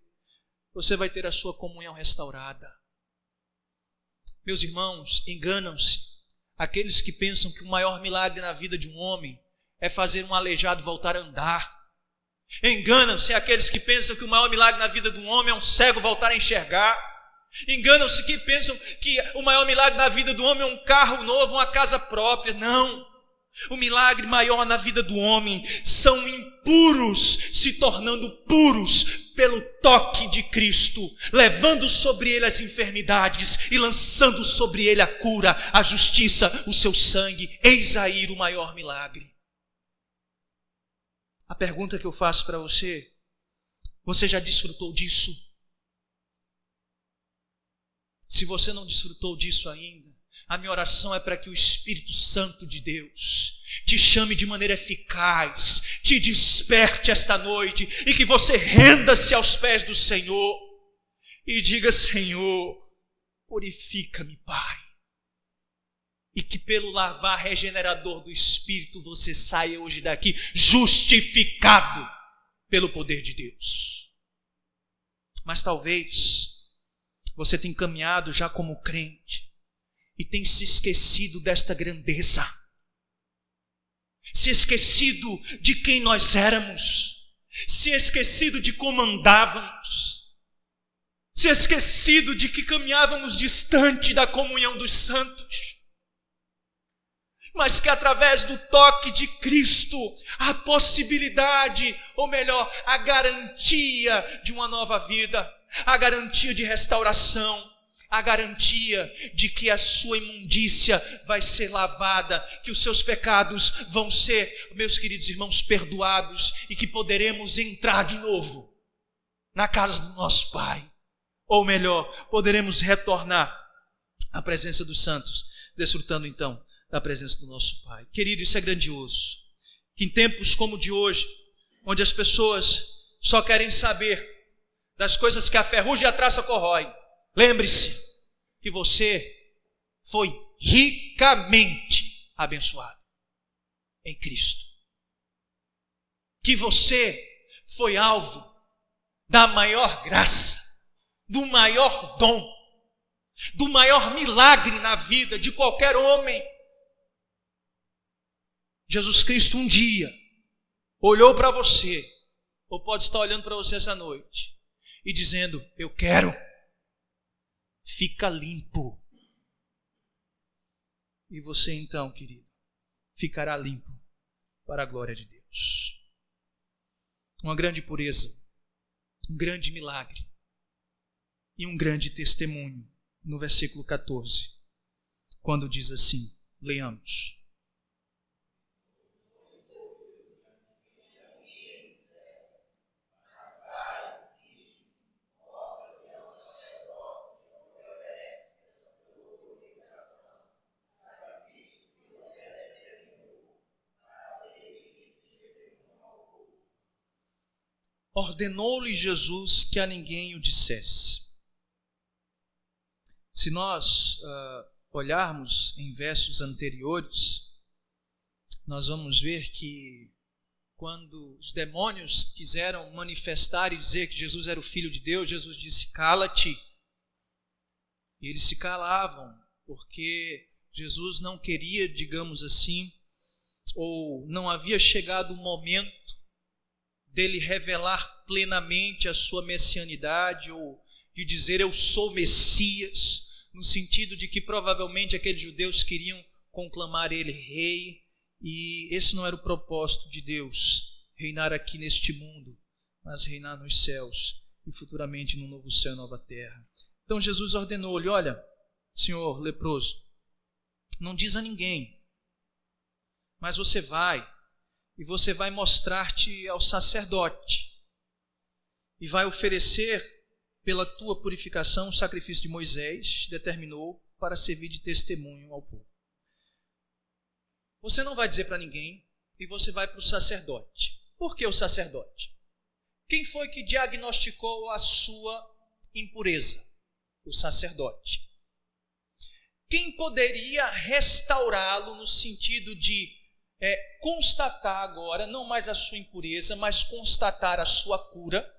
Você vai ter a sua comunhão restaurada. Meus irmãos, enganam-se aqueles que pensam que o maior milagre na vida de um homem é fazer um aleijado voltar a andar. Enganam-se aqueles que pensam que o maior milagre na vida de um homem é um cego voltar a enxergar. Enganam-se que pensam que o maior milagre na vida do homem é um carro novo, uma casa própria. Não. O milagre maior na vida do homem são impuros se tornando puros pelo toque de Cristo, levando sobre ele as enfermidades e lançando sobre ele a cura, a justiça, o seu sangue. Eis aí o maior milagre. A pergunta que eu faço para você: você já desfrutou disso? Se você não desfrutou disso ainda, a minha oração é para que o Espírito Santo de Deus te chame de maneira eficaz, te desperte esta noite e que você renda-se aos pés do Senhor e diga: Senhor, purifica-me, Pai. E que pelo lavar regenerador do Espírito você saia hoje daqui justificado pelo poder de Deus. Mas talvez você tenha caminhado já como crente e tem se esquecido desta grandeza, se esquecido de quem nós éramos, se esquecido de como andávamos, se esquecido de que caminhávamos distante da comunhão dos santos, mas que através do toque de Cristo, a possibilidade, ou melhor, a garantia de uma nova vida, a garantia de restauração, a garantia de que a sua imundícia vai ser lavada, que os seus pecados vão ser, meus queridos irmãos, perdoados e que poderemos entrar de novo na casa do nosso Pai. Ou melhor, poderemos retornar à presença dos santos, desfrutando então da presença do nosso Pai. Querido, isso é grandioso. Que em tempos como o de hoje, onde as pessoas só querem saber das coisas que a ferrugem e a traça corrói, lembre-se que você foi ricamente abençoado em Cristo. Que você foi alvo da maior graça, do maior dom, do maior milagre na vida de qualquer homem. Jesus Cristo um dia olhou para você, ou pode estar olhando para você essa noite, e dizendo: eu quero. Fica limpo. E você então, querido, ficará limpo para a glória de Deus. Uma grande pureza, um grande milagre e um grande testemunho no versículo 14, quando diz assim, leamos. Ordenou-lhe Jesus que a ninguém o dissesse. Se nós olharmos em versos anteriores, nós vamos ver que quando os demônios quiseram manifestar e dizer que Jesus era o Filho de Deus, Jesus disse: cala-te. E eles se calavam, porque Jesus não queria, digamos assim, ou não havia chegado o momento dele revelar plenamente a sua messianidade, ou de dizer eu sou Messias, no sentido de que provavelmente aqueles judeus queriam conclamar ele rei, e esse não era o propósito de Deus, reinar aqui neste mundo, mas reinar nos céus e futuramente no novo céu e nova terra. Então Jesus ordenou-lhe: olha, senhor leproso, não diz a ninguém, mas você vai e você vai mostrar-te ao sacerdote e vai oferecer pela tua purificação o sacrifício de Moisés determinou, para servir de testemunho ao povo. Você não vai dizer para ninguém e você vai para o sacerdote. Por que o sacerdote? Quem foi que diagnosticou a sua impureza? O sacerdote. Quem poderia restaurá-lo no sentido de constatar agora, não mais a sua impureza, mas constatar a sua cura,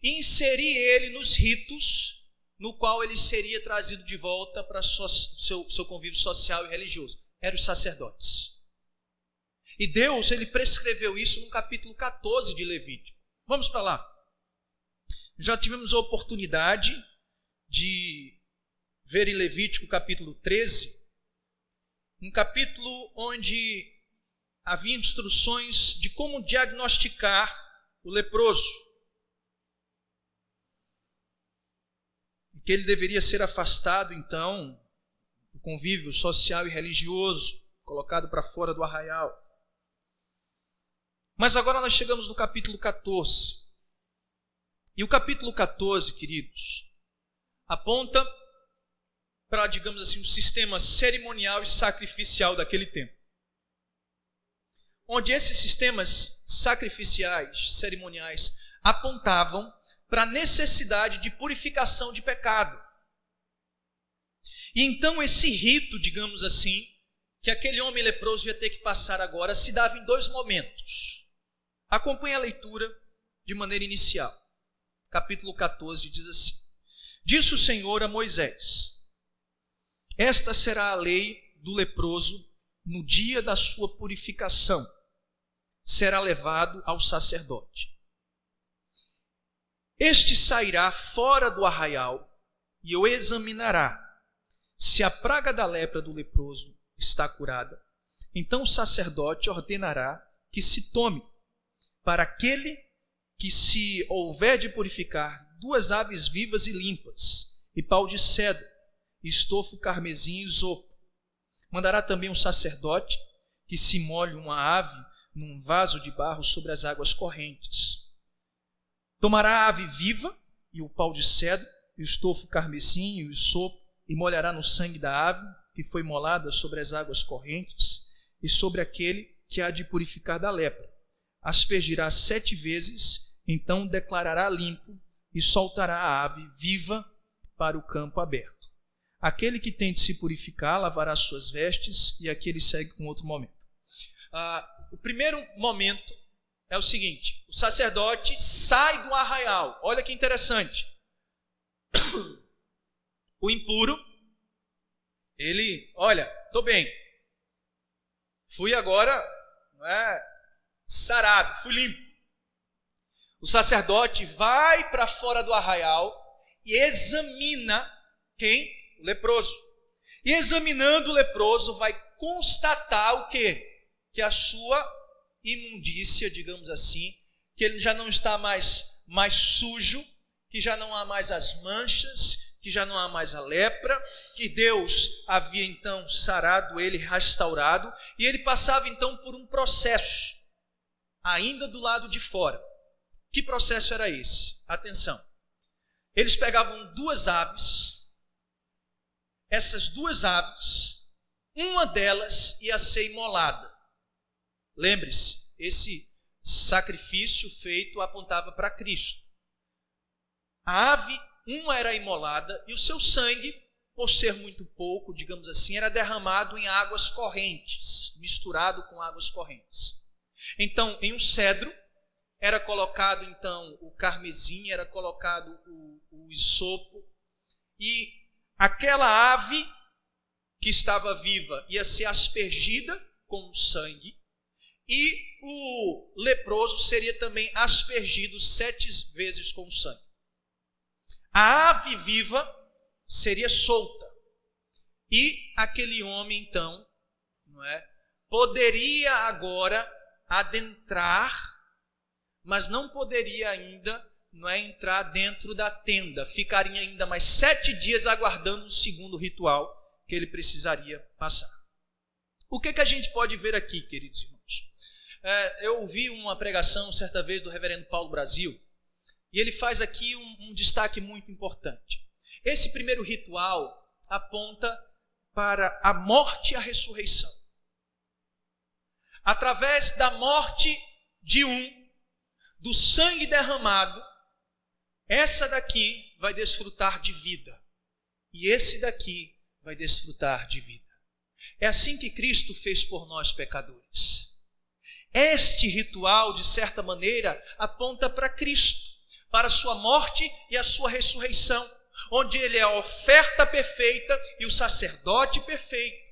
e inserir ele nos ritos no qual ele seria trazido de volta para seu convívio social e religioso? Eram os sacerdotes. E Deus, ele prescreveu isso no capítulo 14 de Levítico. Vamos para lá. Já tivemos a oportunidade de ver em Levítico capítulo 13, um capítulo onde havia instruções de como diagnosticar o leproso. E que ele deveria ser afastado, então, do convívio social e religioso, colocado para fora do arraial. Mas agora nós chegamos no capítulo 14. E o capítulo 14, queridos, aponta para, digamos assim, um sistema cerimonial e sacrificial daquele tempo. Onde esses sistemas sacrificiais, cerimoniais, apontavam para a necessidade de purificação de pecado. E então esse rito, digamos assim, que aquele homem leproso ia ter que passar agora, se dava em dois momentos. Acompanhe a leitura de maneira inicial. Capítulo 14 diz assim: Disse o Senhor a Moisés: Esta será a lei do leproso no dia da sua purificação. Será levado ao sacerdote. Este sairá fora do arraial e o examinará. Se a praga da lepra do leproso está curada, então o sacerdote ordenará que se tome, para aquele que se houver de purificar, 2 aves vivas e limpas, e pau de cedro, estofo carmesim e isopo. Mandará também um sacerdote que se molhe uma ave num vaso de barro sobre as águas correntes. Tomará a ave viva e o pau de cedro, e o estofo carmesim e o isopo, e molhará no sangue da ave que foi molada sobre as águas correntes e sobre aquele que há de purificar da lepra. Aspergirá 7 vezes, então declarará limpo e soltará a ave viva para o campo aberto. Aquele que tem de se purificar lavará suas vestes, e aquele segue com outro momento. O primeiro momento é o seguinte: o sacerdote sai do arraial. Olha que interessante. O impuro, ele, olha, estou bem. Fui agora, sarado, fui limpo. O sacerdote vai para fora do arraial e examina quem? O leproso. E examinando o leproso, vai constatar o quê? Que a sua imundícia, digamos assim, que ele já não está mais sujo, que já não há mais as manchas, que já não há mais a lepra, que Deus havia então sarado ele, restaurado, e ele passava então por um processo, ainda do lado de fora. Que processo era esse? Atenção. Eles pegavam 2 aves, essas 2 aves, uma delas ia ser imolada. Lembre-se, esse sacrifício feito apontava para Cristo. A ave, uma era imolada, e o seu sangue, por ser muito pouco, digamos assim, era derramado em águas correntes, misturado com águas correntes. Então, em um cedro, era colocado então o carmesim, era colocado o isopo, e aquela ave que estava viva ia ser aspergida com o sangue, e o leproso seria também aspergido 7 vezes com o sangue. A ave viva seria solta, e aquele homem então, poderia agora adentrar, mas não poderia ainda entrar dentro da tenda. Ficaria ainda mais 7 dias aguardando o segundo ritual que ele precisaria passar. O que a gente pode ver aqui, queridos irmãos? Eu ouvi uma pregação certa vez do reverendo Paulo Brasil, e ele faz aqui um destaque muito importante. Esse primeiro ritual aponta para a morte e a ressurreição. Através da morte de um, do sangue derramado, essa daqui vai desfrutar de vida. E esse daqui vai desfrutar de vida. É assim que Cristo fez por nós pecadores. Este ritual, de certa maneira, aponta para Cristo, para a sua morte e a sua ressurreição, onde ele é a oferta perfeita e o sacerdote perfeito,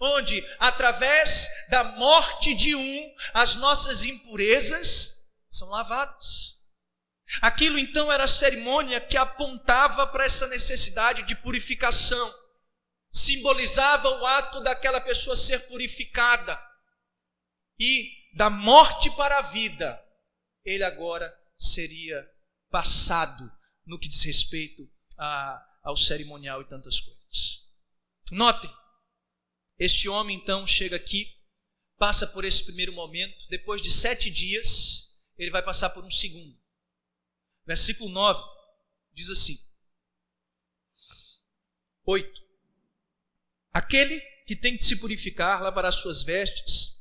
onde, através da morte de um, as nossas impurezas são lavadas. Aquilo então era a cerimônia que apontava para essa necessidade de purificação, simbolizava o ato daquela pessoa ser purificada, e da morte para a vida, ele agora seria passado no que diz respeito ao cerimonial e tantas coisas. Notem, este homem então chega aqui, passa por esse primeiro momento, depois de 7 dias, ele vai passar por um segundo. Versículo 9, diz assim, 8. Aquele que tem de se purificar, lavará suas vestes,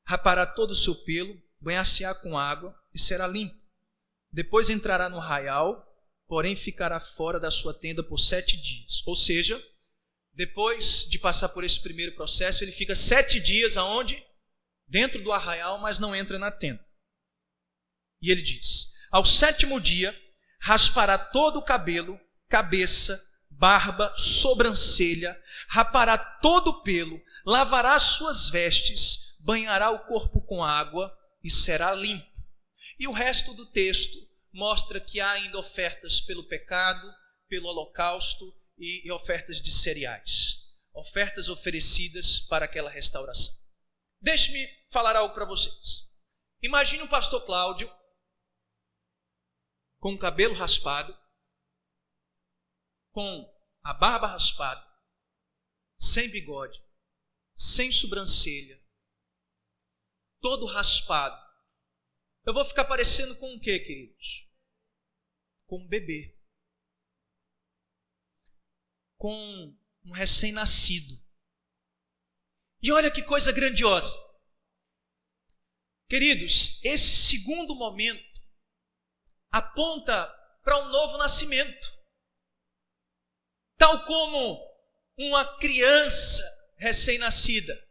rapará todo o seu pelo, banhar-se-á com água e será limpo. Depois entrará no arraial, porém ficará fora da sua tenda por 7 dias. Ou seja, depois de passar por esse primeiro processo, ele fica 7 dias aonde? Dentro do arraial, mas não entra na tenda. E ele diz, ao 7º dia, raspará todo o cabelo, cabeça, barba, sobrancelha, rapará todo o pelo, lavará as suas vestes, banhará o corpo com água e será limpo. E o resto do texto mostra que há ainda ofertas pelo pecado, pelo holocausto e ofertas de cereais. Ofertas oferecidas para aquela restauração. Deixe-me falar algo para vocês. Imagine o pastor Cláudio com o cabelo raspado, com a barba raspada, sem bigode, sem sobrancelha, todo raspado. Eu vou ficar parecendo com o quê, queridos? Com um bebê. Com um recém-nascido. E olha que coisa grandiosa. Queridos, esse segundo momento aponta para um novo nascimento. Tal como uma criança recém-nascida.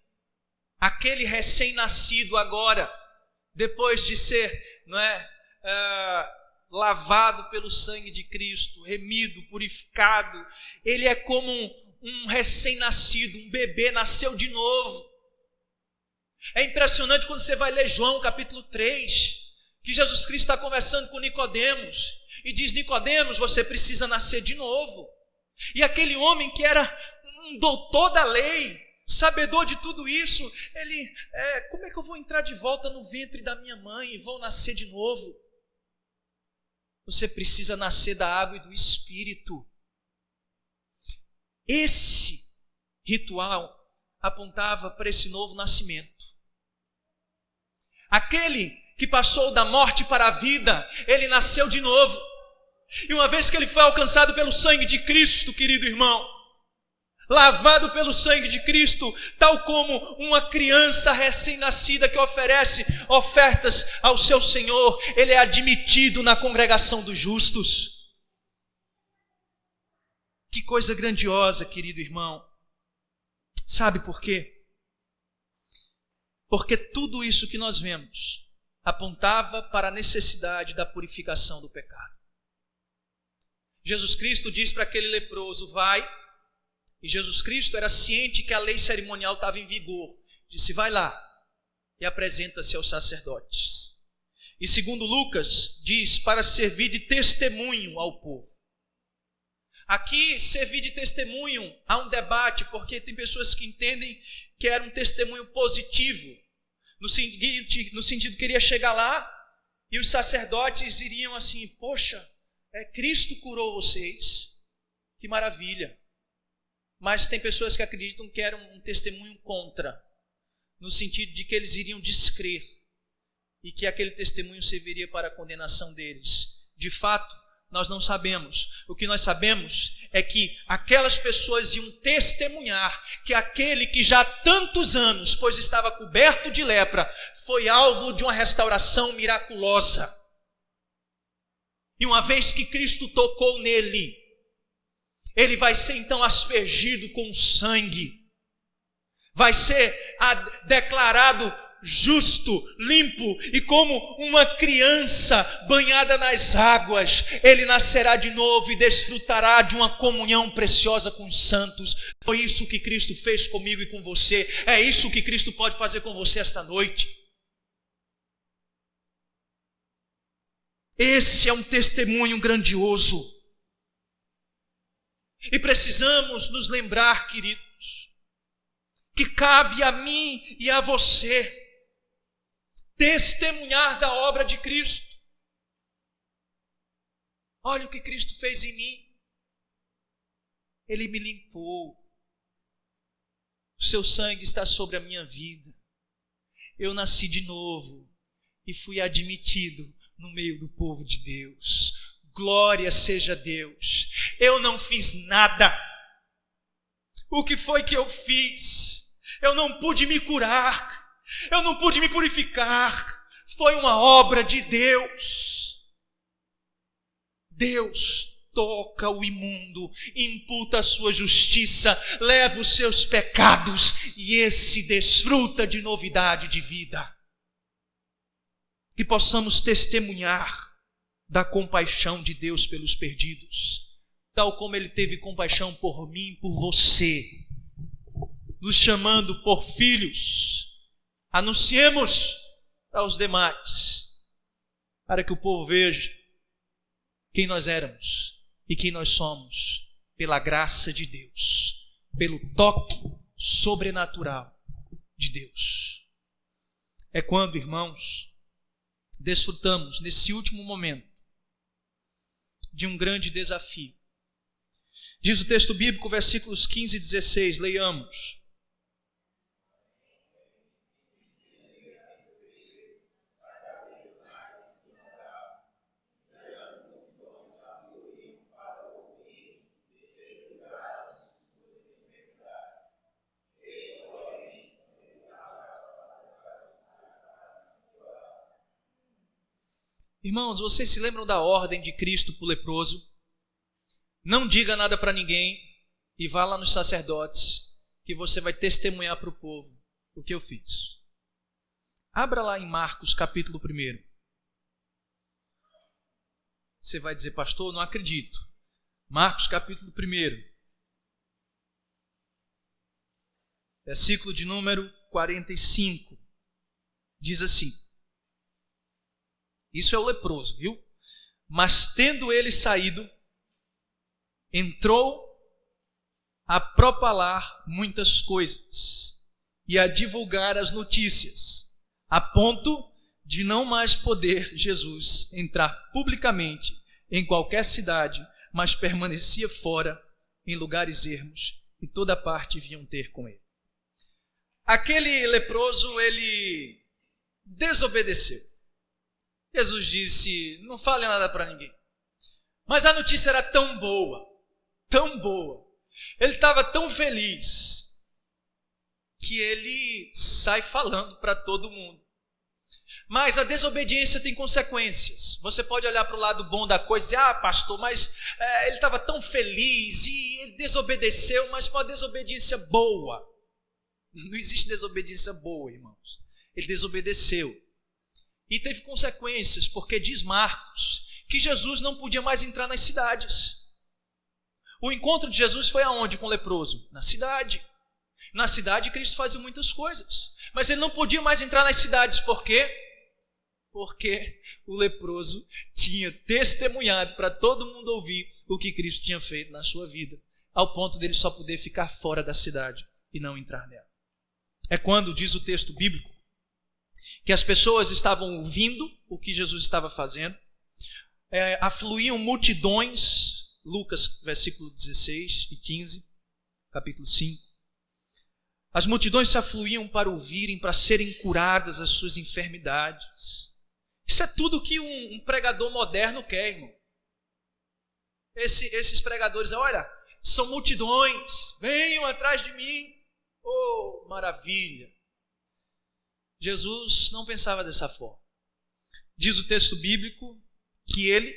Aquele recém-nascido agora, depois de ser lavado pelo sangue de Cristo, remido, purificado, ele é como um recém-nascido, um bebê, nasceu de novo. É impressionante quando você vai ler João capítulo 3, que Jesus Cristo está conversando com Nicodemos, e diz, Nicodemos, você precisa nascer de novo. E aquele homem que era um doutor da lei, sabedor de tudo isso, ele, como é que eu vou entrar de volta no ventre da minha mãe e vou nascer de novo? Você precisa nascer da água e do Espírito. Esse ritual apontava para esse novo nascimento. Aquele que passou da morte para a vida, ele nasceu de novo. E uma vez que ele foi alcançado pelo sangue de Cristo, querido irmão, lavado pelo sangue de Cristo, tal como uma criança recém-nascida que oferece ofertas ao seu Senhor, ele é admitido na congregação dos justos. Que coisa grandiosa, querido irmão. Sabe por quê? Porque tudo isso que nós vemos apontava para a necessidade da purificação do pecado. Jesus Cristo diz para aquele leproso, vai. E Jesus Cristo era ciente que a lei cerimonial estava em vigor. Disse, vai lá e apresenta-se aos sacerdotes. E segundo Lucas, diz, para servir de testemunho ao povo. Aqui, servir de testemunho, há um debate, porque tem pessoas que entendem que era um testemunho positivo, no sentido que iria chegar lá e os sacerdotes iriam assim, poxa, Cristo curou vocês, que maravilha. Mas tem pessoas que acreditam que era um testemunho contra, no sentido de que eles iriam descrer e que aquele testemunho serviria para a condenação deles. De fato, nós não sabemos. O que nós sabemos é que aquelas pessoas iam testemunhar que aquele que já há tantos anos, pois estava coberto de lepra, foi alvo de uma restauração miraculosa. E uma vez que Cristo tocou nele, ele vai ser então aspergido com sangue, vai ser declarado justo, limpo, e como uma criança banhada nas águas, ele nascerá de novo e desfrutará de uma comunhão preciosa com os santos. Foi isso que Cristo fez comigo e com você. É isso que Cristo pode fazer com você esta noite. Esse é um testemunho grandioso. E precisamos nos lembrar, queridos, que cabe a mim e a você testemunhar da obra de Cristo. Olha o que Cristo fez em mim. Ele me limpou. O seu sangue está sobre a minha vida. Eu nasci de novo e fui admitido no meio do povo de Deus. Glória seja a Deus. Eu não fiz nada. O que foi que eu fiz? Eu não pude me curar. Eu não pude me purificar. Foi uma obra de Deus. Deus toca o imundo, imputa a sua justiça, leva os seus pecados e esse desfruta de novidade de vida. Que possamos testemunhar da compaixão de Deus pelos perdidos, tal como Ele teve compaixão por mim e por você, nos chamando por filhos. Anunciemos aos demais, para que o povo veja quem nós éramos e quem nós somos, pela graça de Deus, pelo toque sobrenatural de Deus. É quando, irmãos, desfrutamos nesse último momento de um grande desafio. Diz o texto bíblico, versículos 15 e 16, leiamos. Irmãos, vocês se lembram da ordem de Cristo para o leproso? Não diga nada para ninguém e vá lá nos sacerdotes, que você vai testemunhar para o povo o que eu fiz. Abra lá em Marcos capítulo 1. Você vai dizer, pastor, não acredito. Marcos capítulo 1. Versículo de número 45. Diz assim. Isso é o leproso, viu? Mas tendo ele saído, entrou a propalar muitas coisas e a divulgar as notícias, a ponto de não mais poder Jesus entrar publicamente em qualquer cidade, mas permanecia fora em lugares ermos e toda parte vinham ter com ele. Aquele leproso, ele desobedeceu. Jesus disse, não fale nada para ninguém. Mas a notícia era tão boa, ele estava tão feliz, que ele sai falando para todo mundo. Mas a desobediência tem consequências. Você pode olhar para o lado bom da coisa e dizer, pastor, mas ele estava tão feliz e ele desobedeceu, mas foi uma desobediência boa. Não existe desobediência boa, irmãos. Ele desobedeceu. E teve consequências, porque diz Marcos que Jesus não podia mais entrar nas cidades. O encontro de Jesus foi aonde com o leproso? Na cidade. Na cidade Cristo fazia muitas coisas, mas ele não podia mais entrar nas cidades. Por quê? Porque o leproso tinha testemunhado para todo mundo ouvir o que Cristo tinha feito na sua vida, ao ponto dele só poder ficar fora da cidade e não entrar nela. É quando diz o texto bíblico que as pessoas estavam ouvindo o que Jesus estava fazendo, afluíam multidões, Lucas, versículo 16 e 15, capítulo 5. As multidões se afluíam para ouvirem, para serem curadas as suas enfermidades. Isso é tudo que um pregador moderno quer, irmão. esses pregadores, olha, são multidões, venham atrás de mim. Oh, maravilha! Jesus não pensava dessa forma. Diz o texto bíblico que ele,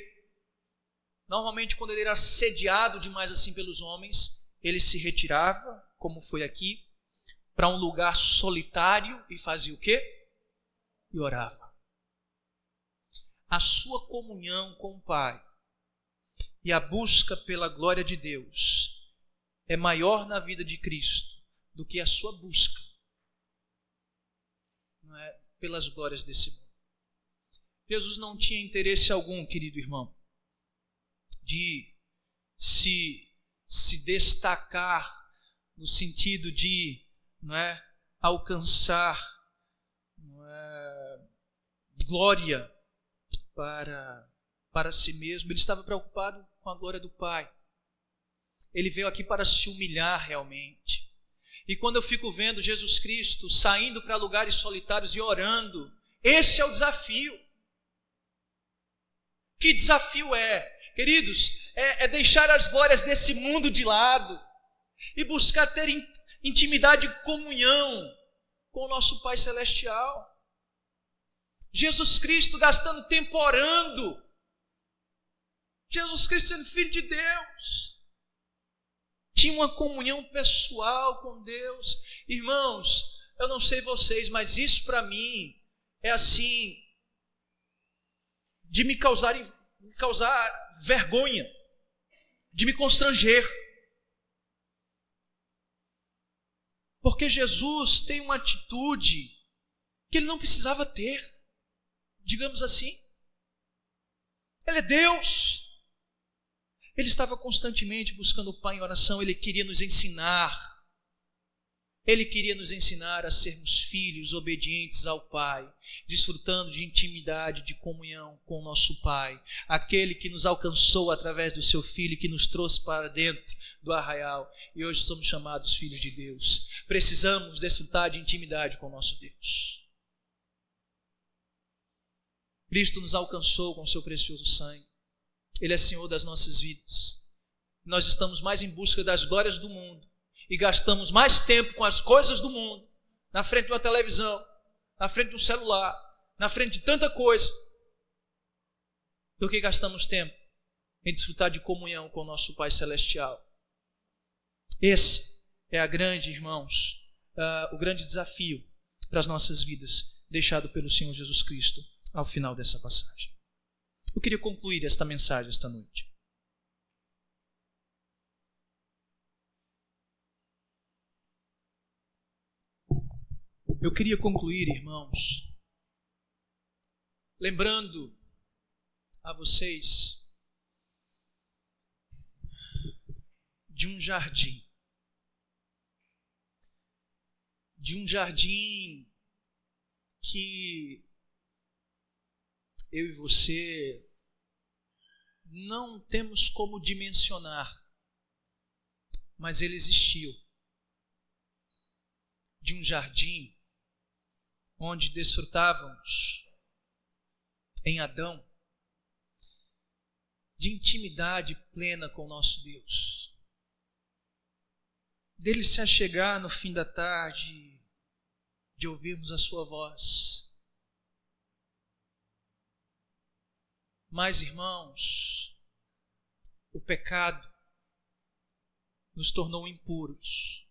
normalmente quando ele era assediado demais assim pelos homens, ele se retirava, como foi aqui, para um lugar solitário e fazia o quê? E orava. A sua comunhão com o Pai e a busca pela glória de Deus é maior na vida de Cristo do que a sua busca, não é, pelas glórias desse mundo. Jesus não tinha interesse algum, querido irmão, de se destacar no sentido de, não é, alcançar, não é, glória para si mesmo. Ele estava preocupado com a glória do Pai. Ele veio aqui para se humilhar realmente. E quando eu fico vendo Jesus Cristo saindo para lugares solitários e orando, esse é o desafio. Que desafio é? Queridos, é deixar as glórias desse mundo de lado e buscar ter intimidade e comunhão com o nosso Pai Celestial. Jesus Cristo gastando tempo orando. Jesus Cristo sendo Filho de Deus. Tinha uma comunhão pessoal com Deus. Irmãos, eu não sei vocês, mas isso para mim é assim, de me causar vergonha, de me constranger. Porque Jesus tem uma atitude que ele não precisava ter, digamos assim. Ele é Deus. Ele estava constantemente buscando o Pai em oração. Ele queria nos ensinar. Ele queria nos ensinar a sermos filhos obedientes ao Pai, desfrutando de intimidade, de comunhão com o nosso Pai, aquele que nos alcançou através do seu Filho, que nos trouxe para dentro do arraial, e hoje somos chamados filhos de Deus. Precisamos desfrutar de intimidade com o nosso Deus. Cristo nos alcançou com o seu precioso sangue. Ele é Senhor das nossas vidas. Nós estamos mais em busca das glórias do mundo e gastamos mais tempo com as coisas do mundo, na frente de uma televisão, na frente de um celular, na frente de tanta coisa, do que gastamos tempo em desfrutar de comunhão com o nosso Pai Celestial. Esse é a grande, irmãos, o grande desafio para as nossas vidas, deixado pelo Senhor Jesus Cristo ao final dessa passagem. Eu queria concluir esta mensagem esta noite. Eu queria concluir, irmãos, lembrando a vocês de um jardim. De um jardim que eu e você não temos como dimensionar, mas ele existiu. De um jardim onde desfrutávamos em Adão de intimidade plena com o nosso Deus. Dele se achegar no fim da tarde, de ouvirmos a sua voz. Mas, irmãos, o pecado nos tornou impuros.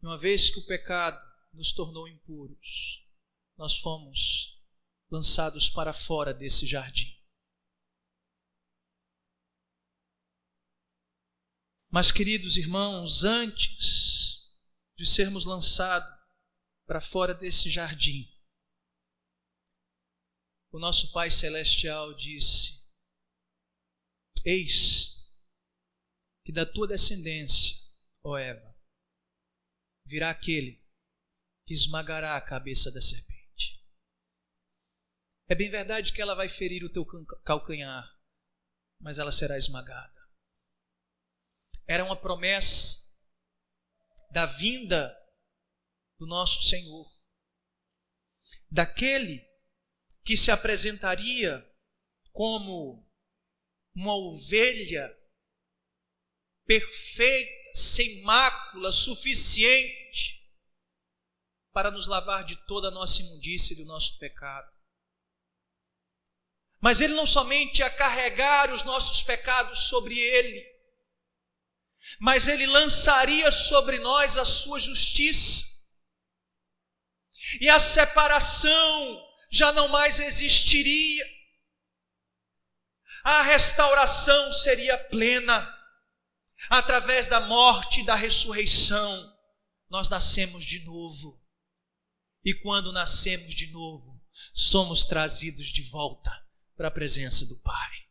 E uma vez que o pecado nos tornou impuros, nós fomos lançados para fora desse jardim. Mas, queridos irmãos, antes de sermos lançados para fora desse jardim, o nosso Pai Celestial disse: eis que da tua descendência, ó Eva, virá aquele que esmagará a cabeça da serpente. É bem verdade que ela vai ferir o teu calcanhar, mas ela será esmagada. Era uma promessa da vinda do nosso Senhor, daquele que se apresentaria como uma ovelha perfeita, sem mácula, suficiente para nos lavar de toda a nossa imundícia e do nosso pecado. Mas Ele não somente ia carregar os nossos pecados sobre Ele, mas Ele lançaria sobre nós a sua justiça. E a separação já não mais existiria. A restauração seria plena. Através da morte e da ressurreição, nós nascemos de novo. E quando nascemos de novo, somos trazidos de volta para a presença do Pai.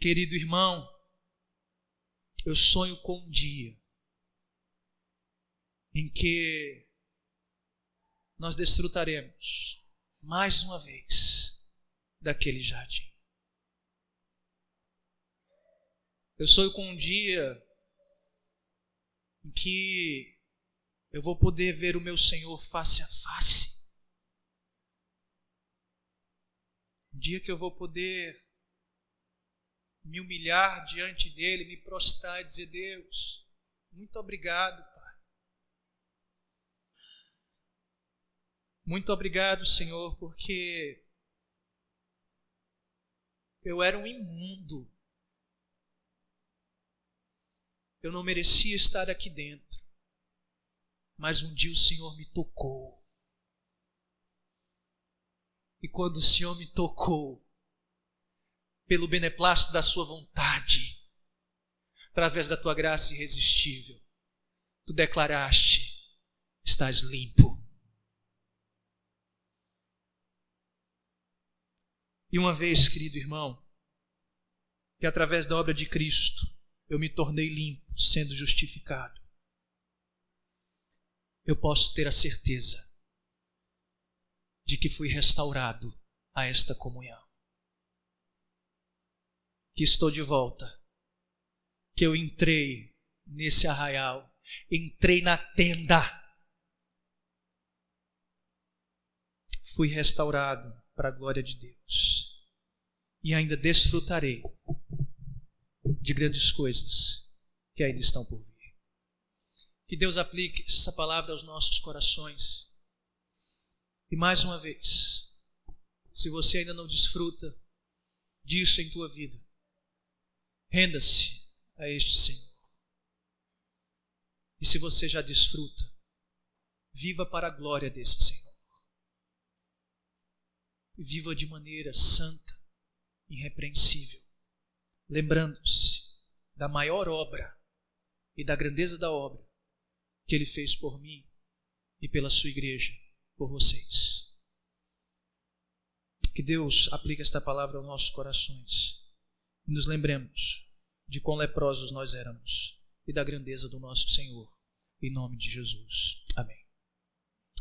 Querido irmão, eu sonho com um dia em que nós desfrutaremos mais uma vez daquele jardim. Eu sonho com um dia em que eu vou poder ver o meu Senhor face a face. Um dia que eu vou poder me humilhar diante dele, me prostrar e dizer: Deus, muito obrigado, Pai. Muito obrigado, Senhor, porque eu era um imundo. Eu não merecia estar aqui dentro, mas um dia o Senhor me tocou. E quando o Senhor me tocou, pelo beneplácito da sua vontade, através da tua graça irresistível, tu declaraste: estás limpo. E uma vez, querido irmão, que através da obra de Cristo eu me tornei limpo, sendo justificado, eu posso ter a certeza de que fui restaurado a esta comunhão. Que estou de volta, que eu entrei nesse arraial, entrei na tenda, fui restaurado para a glória de Deus e ainda desfrutarei de grandes coisas que ainda estão por vir. Que Deus aplique essa palavra aos nossos corações. E mais uma vez, se você ainda não desfruta disso em tua vida, renda-se a este Senhor. E se você já desfruta, viva para a glória desse Senhor. Viva de maneira santa, irrepreensível, lembrando-se da maior obra e da grandeza da obra que Ele fez por mim e pela sua igreja, por vocês. Que Deus aplique esta palavra aos nossos corações e nos lembremos de quão leprosos nós éramos e da grandeza do nosso Senhor, em nome de Jesus. Amém.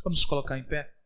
Vamos nos colocar em pé.